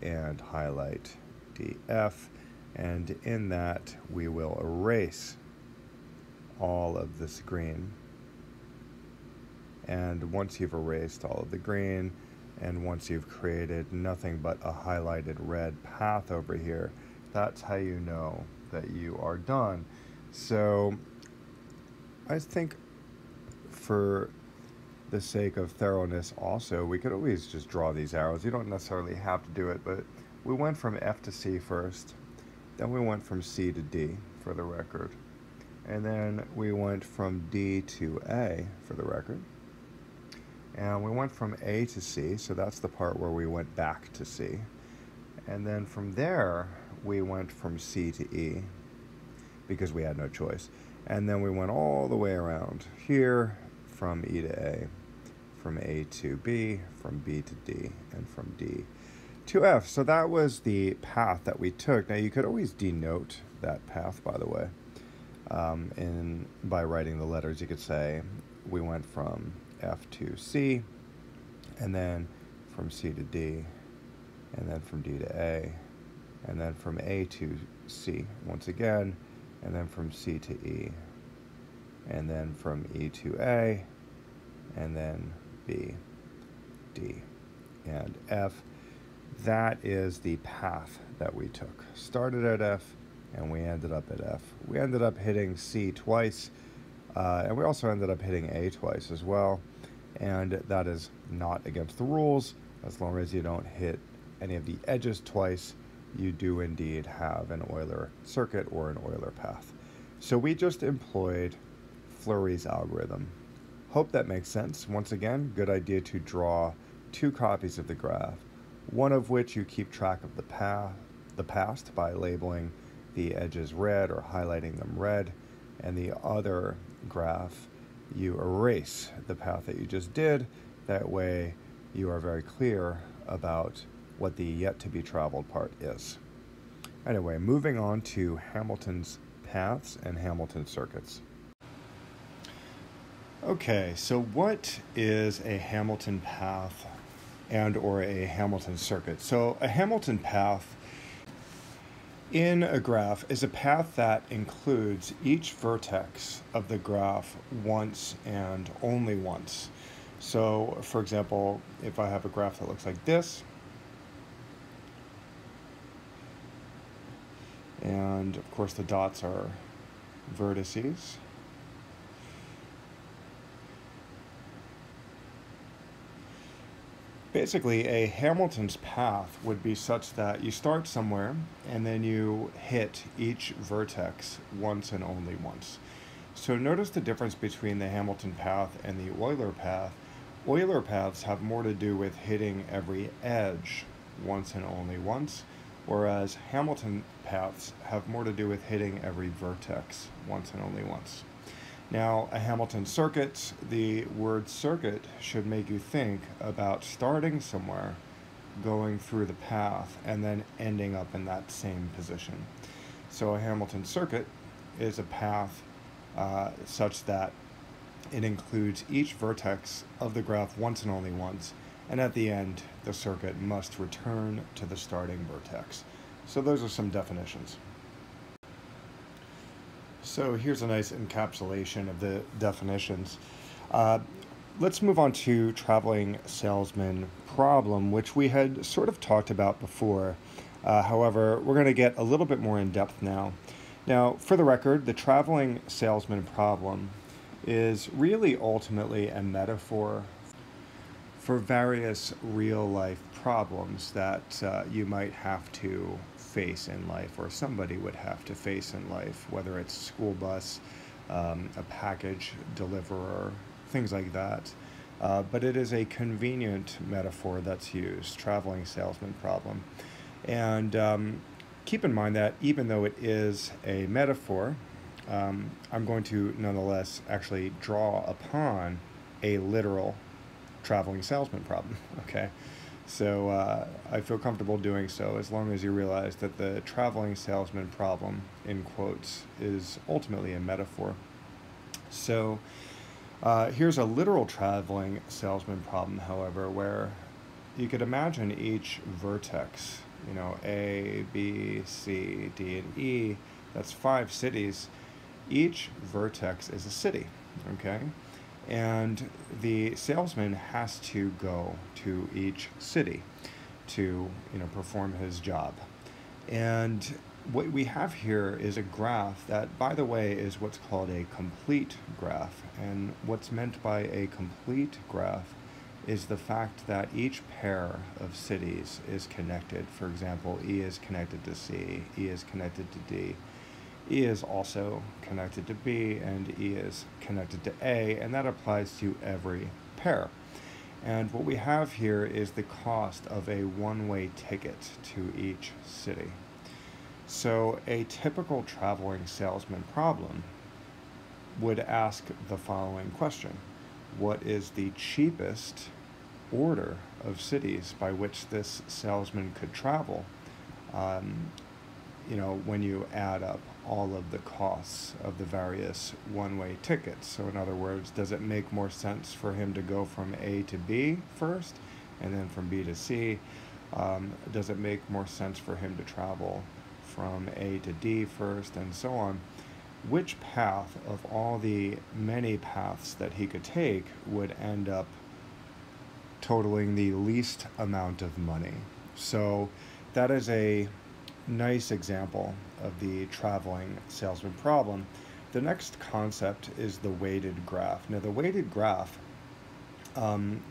and highlight DF. And in that, we will erase all of this green. And once you've erased all of the green, and once you've created nothing but a highlighted red path over here, that's how you know that you are done. So I think for the sake of thoroughness also, we could always just draw these arrows. You don't necessarily have to do it, but we went from F to C first, then we went from C to D for the record, and then we went from D to A for the record, and we went from A to C, so that's the part where we went back to C, and then from there we went from C to E because we had no choice, and then we went all the way around here from E to A, from A to B, from B to D, and from D to F. So that was the path that we took. Now you could always denote that path, by the way, by writing the letters. You could say we went from F to C, and then from C to D, and then from D to A, and then from A to C once again, and then from C to E, and then from E to A, and then B, D, and F. That is the path that we took. Started at F, and we ended up at F. We ended up hitting C twice, and we also ended up hitting A twice as well, and that is not against the rules. As long as you don't hit any of the edges twice, you do indeed have an Euler circuit or an Euler path. So we just employed Flurry's algorithm. Hope that makes sense. Once again, good idea to draw two copies of the graph, one of which you keep track of the past by labeling the edges red or highlighting them red, and the other graph you erase the path that you just did. That way you are very clear about what the yet-to-be-traveled part is. Anyway, moving on to Hamilton's paths and Hamilton circuits. Okay, so what is a Hamilton path and or a Hamilton circuit? So a Hamilton path in a graph is a path that includes each vertex of the graph once and only once. So, for example, if I have a graph that looks like this, and of course the dots are vertices, basically, a Hamilton's path would be such that you start somewhere and then you hit each vertex once and only once. So notice the difference between the Hamilton path and the Euler path. Euler paths have more to do with hitting every edge once and only once, whereas Hamilton paths have more to do with hitting every vertex once and only once. Now, a Hamilton circuit, the word circuit should make you think about starting somewhere, going through the path, and then ending up in that same position. So a Hamilton circuit is a path such that it includes each vertex of the graph once and only once, and at the end, the circuit must return to the starting vertex. So those are some definitions. So here's a nice encapsulation of the definitions. Let's move on to traveling salesman problem, which we had sort of talked about before. However, we're going to get a little bit more in depth now. Now, for the record, the traveling salesman problem is really ultimately a metaphor for various real-life problems that you might have to face in life, or somebody would have to face in life, whether it's a school bus, a package deliverer, things like that. But it is a convenient metaphor that's used, traveling salesman problem. And keep in mind that even though it is a metaphor, I'm going to nonetheless actually draw upon a literal traveling salesman problem, okay? So I feel comfortable doing so as long as you realize that the traveling salesman problem, in quotes, is ultimately a metaphor. So here's a literal traveling salesman problem, however, where you could imagine each vertex, you know, A, B, C, D, and E, that's 5 cities. Each vertex is a city, okay? And the salesman has to go to each city to, perform his job. And what we have here is a graph that, by the way, is what's called a complete graph. And what's meant by a complete graph is the fact that each pair of cities is connected. For example, E is connected to C, E is connected to D. E is also connected to B, and E is connected to A, and that applies to every pair. And what we have here is the cost of a one-way ticket to each city. So a typical traveling salesman problem would ask the following question: what is the cheapest order of cities by which this salesman could travel? When you add up all of the costs of the various one-way tickets. So in other words, does it make more sense for him to go from A to B first and then from B to C? Does it make more sense for him to travel from A to D first and so on? Which path of all the many paths that he could take would end up totaling the least amount of money? So that is a nice example of the traveling salesman problem. The next concept is the weighted graph. Now, the weighted graph,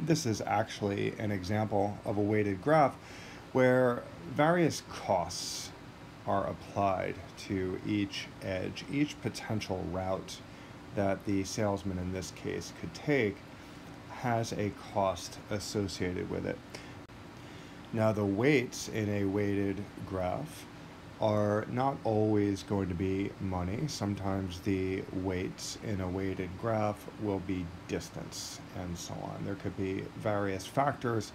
this is actually an example of a weighted graph where various costs are applied to each edge. Each potential route that the salesman in this case could take has a cost associated with it. Now, the weights in a weighted graph are not always going to be money. Sometimes the weights in a weighted graph will be distance and so on. There could be various factors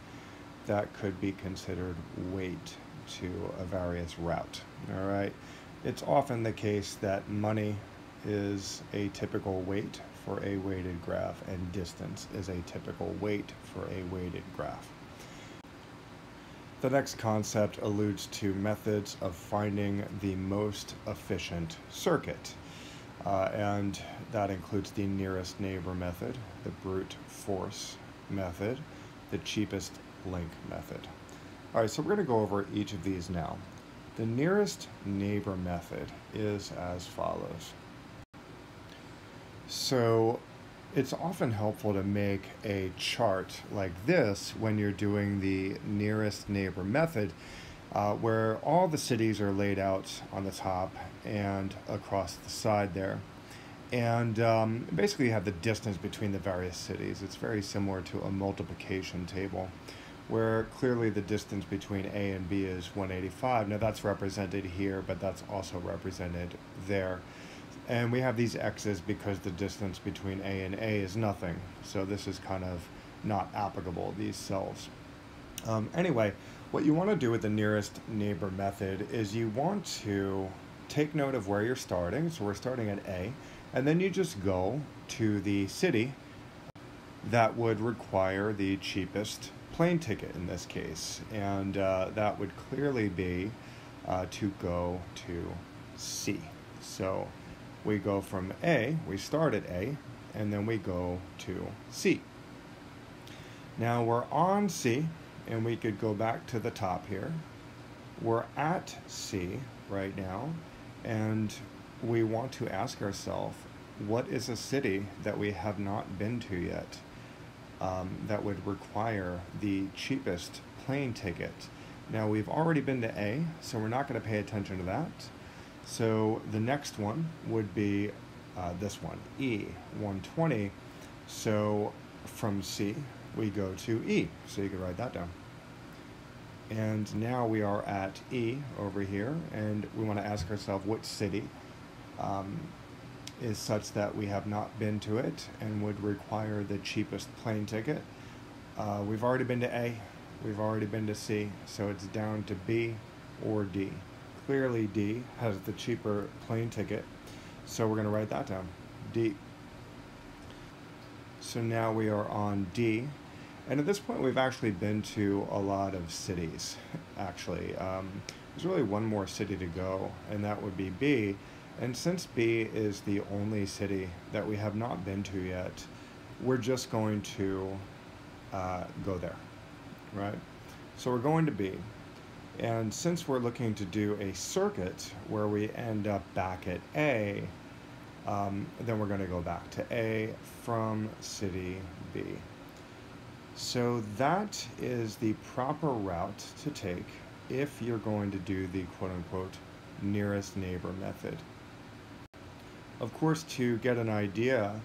that could be considered weight to a various route. All right. It's often the case that money is a typical weight for a weighted graph and distance is a typical weight for a weighted graph. The next concept alludes to methods of finding the most efficient circuit, and that includes the nearest neighbor method, the brute force method, the cheapest link method. All right, so we're going to go over each of these now. The nearest neighbor method is as follows. So it's often helpful to make a chart like this when you're doing the nearest neighbor method, where all the cities are laid out on the top and across the side there. And basically you have the distance between the various cities. It's very similar to a multiplication table, where clearly the distance between A and B is 185. Now that's represented here, but that's also represented there. And we have these x's because the distance between A and A is nothing. So this is kind of not applicable, these cells. Anyway, what you want to do with the nearest neighbor method is you want to take note of where you're starting. So we're starting at A, and then you just go to the city that would require the cheapest plane ticket in this case. And that would clearly be to go to C. So we go from A, we start at A, and then we go to C. Now we're on C, and we could go back to the top here. We're at C right now, and we want to ask ourselves, what is a city that we have not been to yet that would require the cheapest plane ticket? Now we've already been to A, so we're not going to pay attention to that. So the next one would be this one, E, 120. So from C, we go to E. So you can write that down. And now we are at E over here, and we want to ask ourselves which city is such that we have not been to it and would require the cheapest plane ticket. We've already been to A, we've already been to C, so it's down to B or D. Clearly D has the cheaper plane ticket, so we're going to write that down, D. So now we are on D, and at this point we've actually been to a lot of cities, actually. There's really one more city to go, and that would be B. And since B is the only city that we have not been to yet, we're just going to go there, right? So we're going to B. And since we're looking to do a circuit where we end up back at A, then we're going to go back to A from city B. So that is the proper route to take if you're going to do the quote-unquote nearest neighbor method. Of course, to get an idea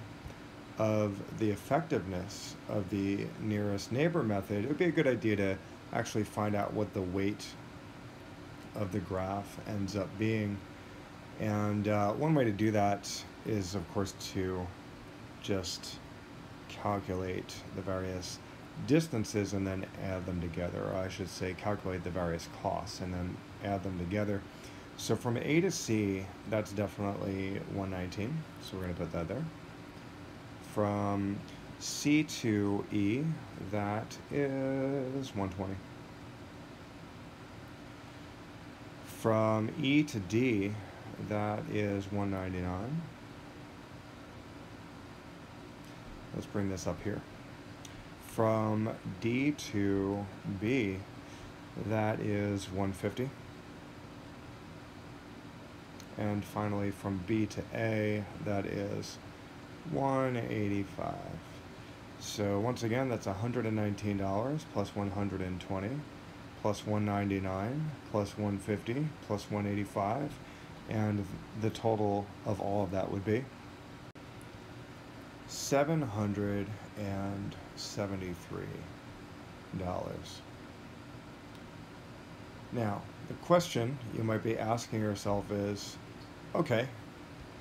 of the effectiveness of the nearest neighbor method, it would be a good idea to actually find out what the weight of the graph ends up being. And one way to do that is, of course, to just calculate the various distances and then add them together. Or I should say calculate the various costs and then add them together. So from A to C, that's definitely 119, so we're going to put that there. From C to E, that is 120. From E to D, that is 199. Let's bring this up here. From D to B, that is 150. And finally, from B to A, that is 185. So once again, that's $119 plus 120 plus 199 plus 150 plus 185, and the total of all of that would be $773. Now, the question you might be asking yourself is, okay,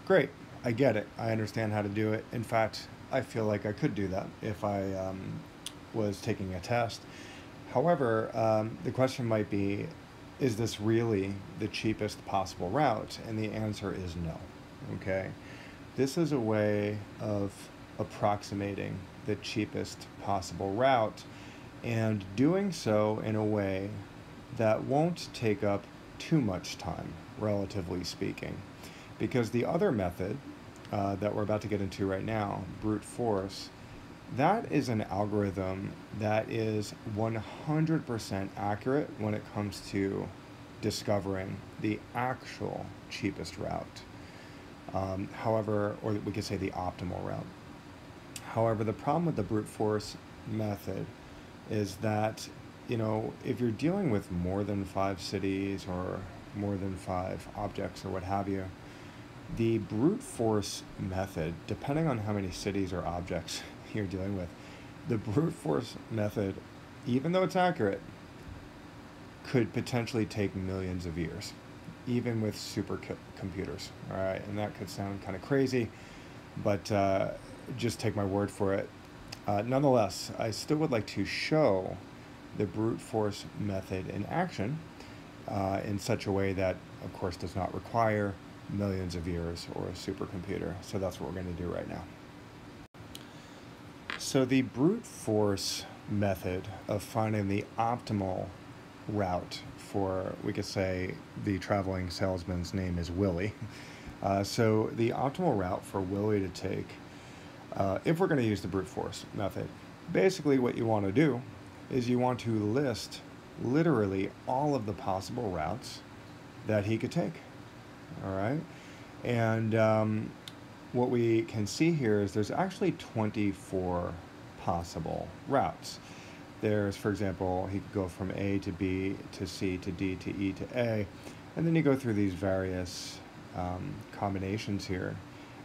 great, I get it, I understand how to do it. In fact, I feel like I could do that if I was taking a test. However, the question might be, is this really the cheapest possible route? And the answer is no, okay? This is a way of approximating the cheapest possible route and doing so in a way that won't take up too much time, relatively speaking. Because the other method that we're about to get into right now, brute force, that is an algorithm that is 100% accurate when it comes to discovering the actual cheapest route. However, or we could say the optimal route. However, the problem with the brute force method is that, you know, if you're dealing with more than 5 cities or more than 5 objects or what have you, the brute force method, depending on how many cities or objects you're dealing with, the brute force method, even though it's accurate, could potentially take millions of years even with supercomputers. All right, and that could sound kind of crazy, but just take my word for it. Nonetheless, I still would like to show the brute force method in action in such a way that, of course, does not require millions of years or a supercomputer. So that's what we're going to do right now. So the brute force method of finding the optimal route for, we could say, the traveling salesman's name is Willie. So the optimal route for Willie to take, if we're going to use the brute force method, basically what you want to do is you want to list literally all of the possible routes that he could take. All right, and what we can see here is there's actually 24 possible routes. There's, for example, he could go from A to B to C to D to E to A, and then you go through these various combinations here,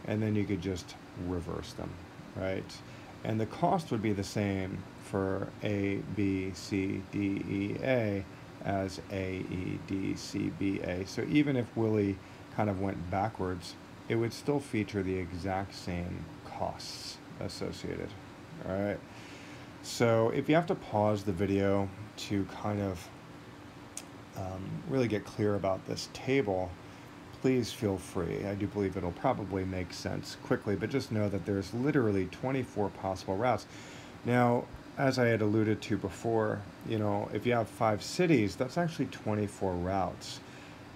and then you could just reverse them, right? And the cost would be the same for A, B, C, D, E, A as A, E, D, C, B, A. So even if Willie kind of went backwards, it would still feature the exact same costs associated. All right. So if you have to pause the video to kind of really get clear about this table, please feel free. I do believe it'll probably make sense quickly, but just know that there's literally 24 possible routes. Now, as I had alluded to before, you know, if you have 5 cities, that's actually 24 routes.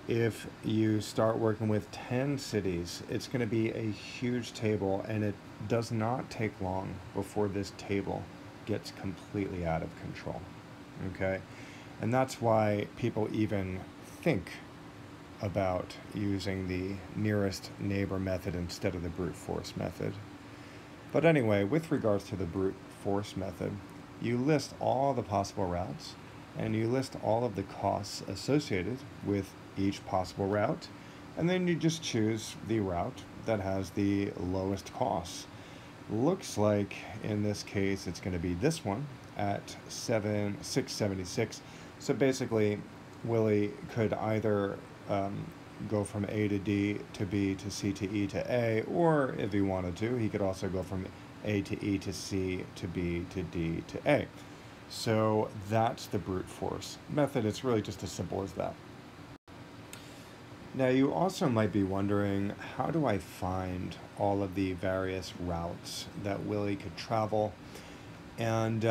If you start working with 10 cities, it's going to be a huge table, and it does not take long before this table gets completely out of control. Okay? And that's why people even think about using the nearest neighbor method instead of the brute force method. But anyway, with regards to the brute force method, you list all the possible routes, and you list all of the costs associated with each possible route, and then you just choose the route that has the lowest costs. Looks like in this case it's going to be this one at 676. So basically Willie could either go from A to D to B to C to E to A, or if he wanted to, he could also go from A to E to C to B to D to A. So that's the brute force method. It's really just as simple as that. Now you also might be wondering, how do I find all of the various routes that Willie could travel? And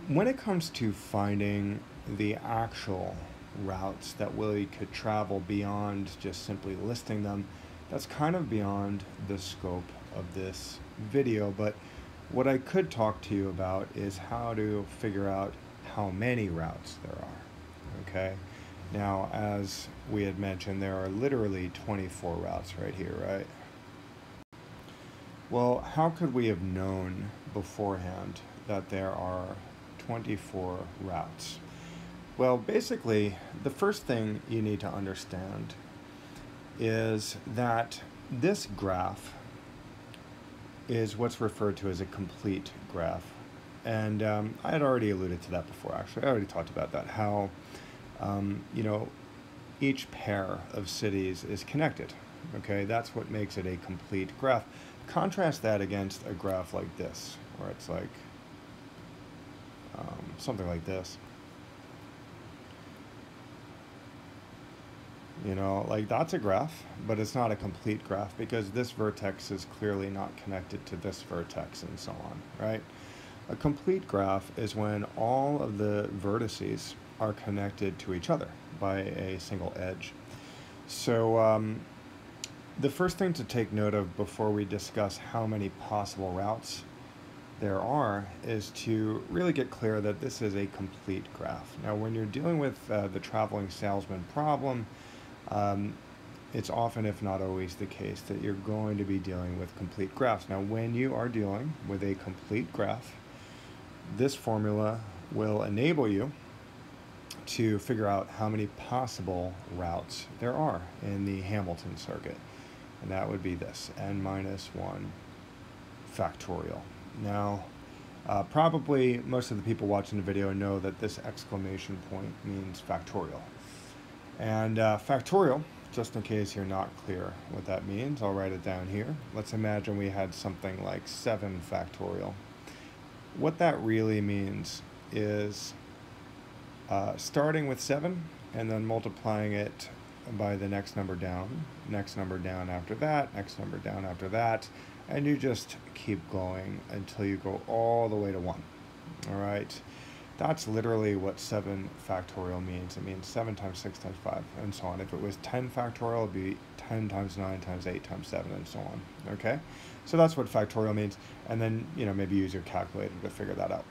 when it comes to finding the actual routes that Willie could travel beyond just simply listing them, that's kind of beyond the scope of this video. But what I could talk to you about is how to figure out how many routes there are. Okay? Now, as we had mentioned, there are literally 24 routes right here, right? Well, how could we have known beforehand that there are 24 routes? Well, basically, the first thing you need to understand is that this graph is what's referred to as a complete graph. And I had already alluded to that before, actually. I already talked about that, how you know, each pair of cities is connected. Okay, that's what makes it a complete graph. Contrast that against a graph like this, where it's like something like this. You know, like that's a graph, but it's not a complete graph because this vertex is clearly not connected to this vertex and so on, right? A complete graph is when all of the vertices are connected to each other by a single edge. So the first thing to take note of before we discuss how many possible routes there are is to really get clear that this is a complete graph. Now, when you're dealing with the traveling salesman problem, it's often, if not always, the case that you're going to be dealing with complete graphs. Now, when you are dealing with a complete graph, this formula will enable you to figure out how many possible routes there are in the Hamilton circuit. And that would be this, n minus 1 factorial. Now, probably most of the people watching the video know that this exclamation point means factorial. And factorial, just in case you're not clear what that means, I'll write it down here. Let's imagine we had something like 7 factorial. What that really means is starting with 7 and then multiplying it by the next number down after that, next number down after that, and you just keep going until you go all the way to 1. All right? That's literally what 7 factorial means. It means 7 times 6 times 5, and so on. If it was 10 factorial, it would be 10 times 9 times 8 times 7, and so on. Okay? So that's what factorial means. And then, maybe use your calculator to figure that out.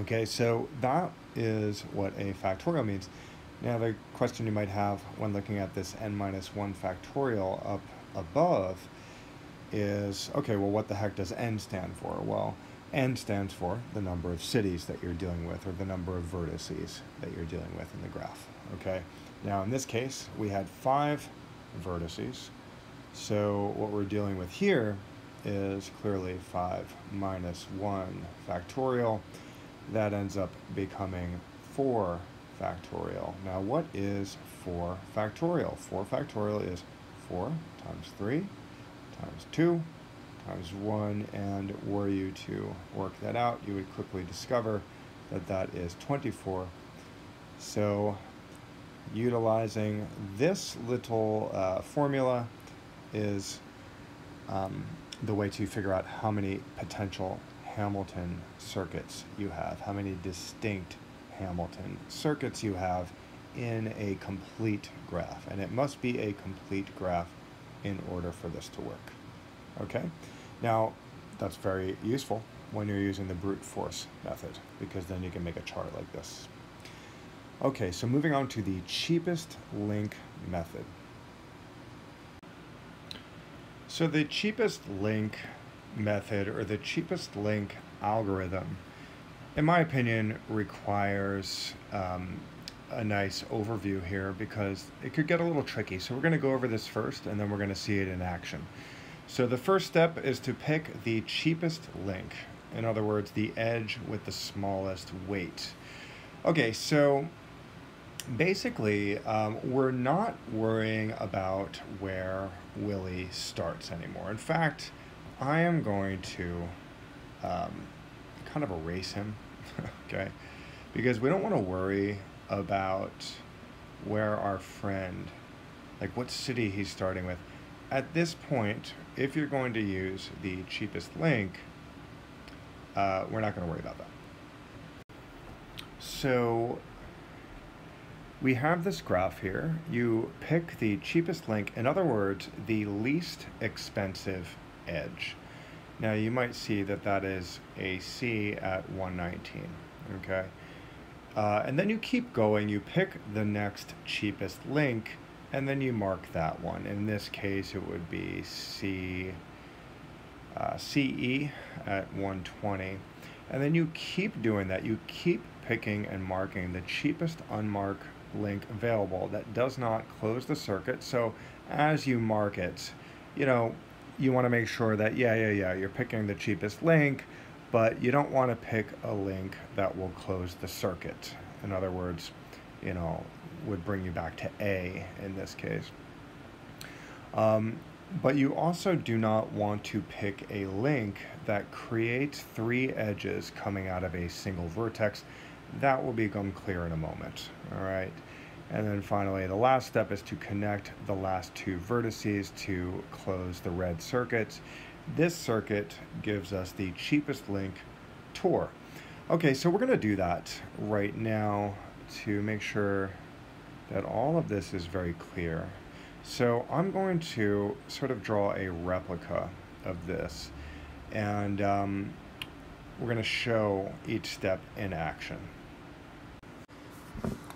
Okay, so that is what a factorial means. Now, the question you might have when looking at this n minus 1 factorial up above is, okay, well, what the heck does n stand for? Well, n stands for the number of cities that you're dealing with, or the number of vertices that you're dealing with in the graph, okay? Now, in this case, we had 5 vertices, so what we're dealing with here is clearly 5 minus 1 factorial. That ends up becoming 4 factorial. Now, what is 4 factorial? 4 factorial is 4 times 3 times 2 times 1, and were you to work that out, you would quickly discover that that is 24. So utilizing this little formula is the way to figure out how many potential Hamilton circuits you have, how many distinct Hamilton circuits you have in a complete graph. And it must be a complete graph in order for this to work. Okay? Now, that's very useful when you're using the brute force method, because then you can make a chart like this. Okay, so moving on to the cheapest link method. So the cheapest link method, or the cheapest link algorithm, in my opinion, requires a nice overview here, because it could get a little tricky. So we're going to go over this first, and then we're going to see it in action. So the first step is to pick the cheapest link. In other words, the edge with the smallest weight. Okay, so basically, we're not worrying about where Willie starts anymore. In fact, I am going to kind of erase him, okay? Because we don't want to worry about where our friend, like what city he's starting with. At this point, if you're going to use the cheapest link, we're not going to worry about that. So we have this graph here. You pick the cheapest link, in other words, the least expensive edge. Now you might see that that is AC at 119, okay? And then you keep going, you pick the next cheapest link, and then you mark that one. In this case, it would be CE at 120. And then you keep doing that. You keep picking and marking the cheapest unmarked link available that does not close the circuit. So as you mark it, you want to make sure that, you're picking the cheapest link, but you don't want to pick a link that will close the circuit. In other words, would bring you back to A in this case. But you also do not want to pick a link that creates 3 edges coming out of a single vertex. That will become clear in a moment, all right? And then finally, the last step is to connect the last 2 vertices to close the red circuit. This circuit gives us the cheapest link, Tor. Okay, so we're going to do that right now to make sure that all of this is very clear. So I'm going to sort of draw a replica of this, and we're going to show each step in action.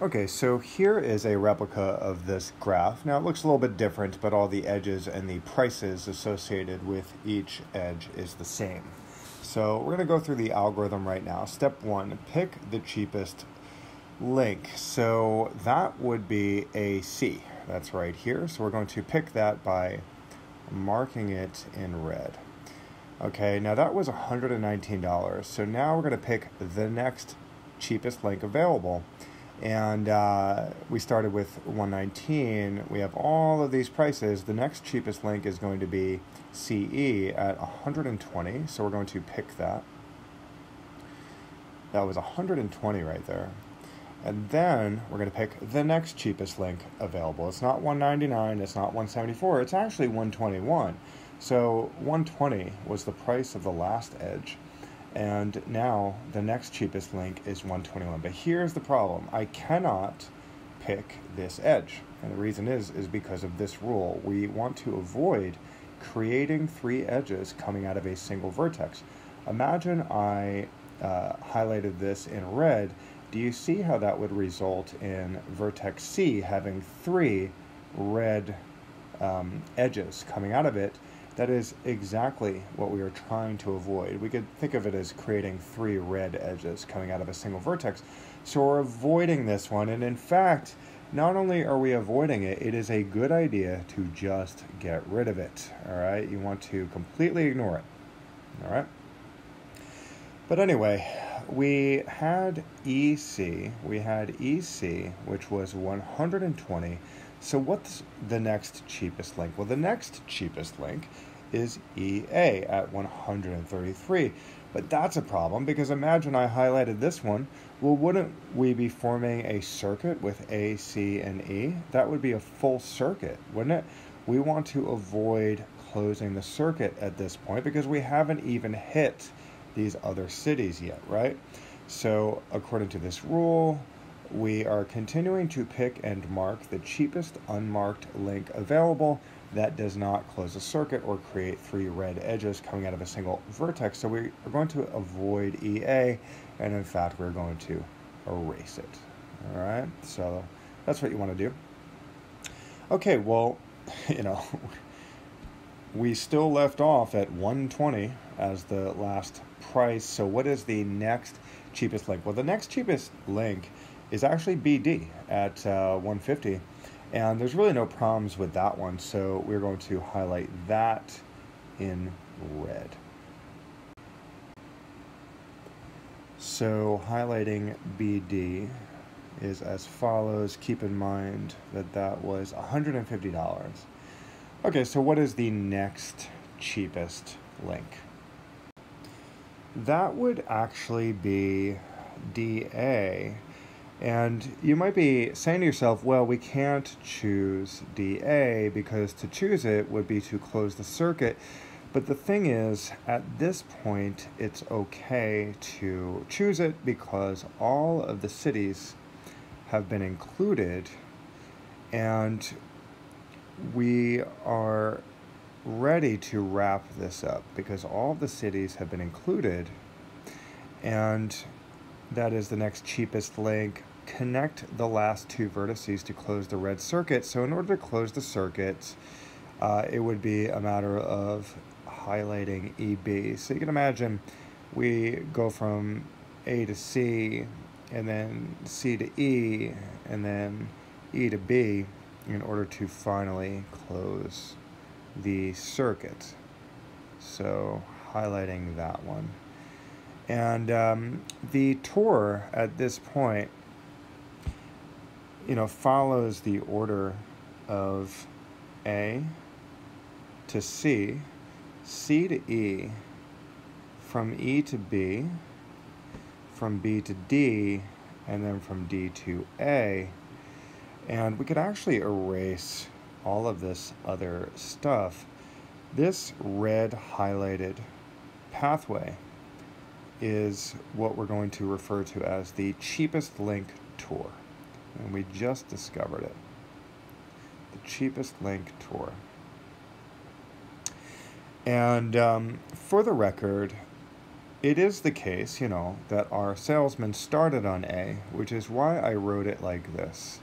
Okay, so here is a replica of this graph. Now it looks a little bit different, but all the edges and the prices associated with each edge is the same. So we're going to go through the algorithm right now. Step 1, pick the cheapest link. So that would be AC. That's right here. So we're going to pick that by marking it in red. Okay, now that was $119. So now we're going to pick the next cheapest link available. And we started with 119. We have all of these prices. The next cheapest link is going to be CE at 120. So we're going to pick that. That was 120 right there. And then we're going to pick the next cheapest link available. It's not 199, it's not 174, it's actually 121. So 120 was the price of the last edge. And now the next cheapest link is 121. But here's the problem. I cannot pick this edge. And the reason is because of this rule. We want to avoid creating three edges coming out of a single vertex. Imagine I highlighted this in red. Do you see how that would result in vertex C having three red edges coming out of it? That is exactly what we are trying to avoid. We could think of it as creating three red edges coming out of a single vertex. So we're avoiding this one, and in fact, not only are we avoiding it, it is a good idea to just get rid of it, all right? You want to completely ignore it, all right? But anyway, we had EC, which was 120. So what's the next cheapest link? Well, the next cheapest link is EA at 133. But that's a problem because imagine I highlighted this one. Well, wouldn't we be forming a circuit with A, C, and E? That would be a full circuit, wouldn't it? We want to avoid closing the circuit at this point because we haven't even hit these other cities yet, right? So according to this rule, we are continuing to pick and mark the cheapest unmarked link available that does not close a circuit or create three red edges coming out of a single vertex. So we are going to avoid EA, and in fact, we're going to erase it. All right, so that's what you want to do. Okay, well, we still left off at 120 as the last price. So what is the next cheapest link? Well, the next cheapest link is actually BD at 150. And there's really no problems with that one, so we're going to highlight that in red. So highlighting BD is as follows. Keep in mind that that was $150. Okay, so what is the next cheapest link? That would actually be DA. And you might be saying to yourself, well, we can't choose DA because to choose it would be to close the circuit. But the thing is, at this point, it's okay to choose it because all of the cities have been included, and we are ready to wrap this up because all of the cities have been included, and that is the next cheapest link. Connect the last two vertices to close the red circuit. So in order to close the circuit, it would be a matter of highlighting EB. So you can imagine we go from A to C, and then C to E, and then E to B in order to finally close the circuit. So highlighting that one. And the tour at this point, follows the order of A to C, C to E, from E to B, from B to D, and then from D to A. And we could actually erase all of this other stuff. This red highlighted pathway is what we're going to refer to as the cheapest link tour. And we just discovered it. The cheapest link tour. And for the record, it is the case, that our salesman started on A, which is why I wrote it like this.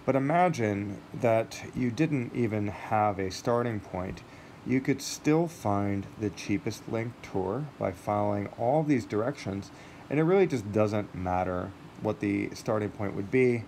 But imagine that you didn't even have a starting point. You could still find the cheapest link tour by following all these directions, and it really just doesn't matter what the starting point would be.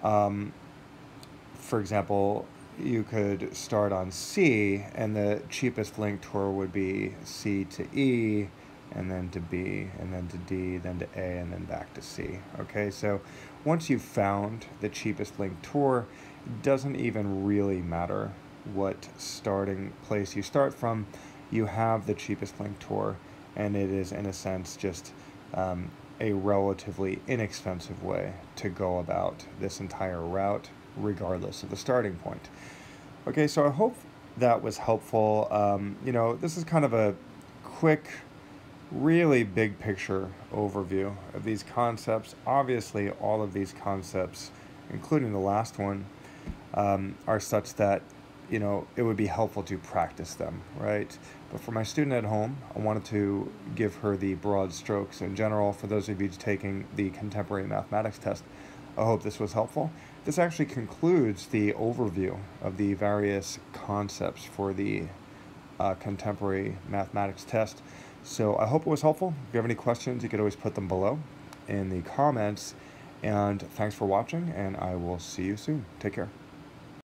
For example, you could start on C, and the cheapest link tour would be C to E, and then to B, and then to D, then to A, and then back to C. Okay, so once you've found the cheapest link Tor, it doesn't even really matter what starting place you start from. You have the cheapest link Tor, and it is, in a sense, just a relatively inexpensive way to go about this entire route, regardless of the starting point. Okay, so I hope that was helpful. This is kind of a quick, really big picture overview of these concepts. Obviously, all of these concepts, including the last one, are such that, it would be helpful to practice them, right? But for my student at home, I wanted to give her the broad strokes in general. For those of you taking the contemporary mathematics test, I hope this was helpful. This actually concludes the overview of the various concepts for the contemporary mathematics test. So I hope it was helpful. If you have any questions, you could always put them below in the comments. And thanks for watching, and I will see you soon. Take care.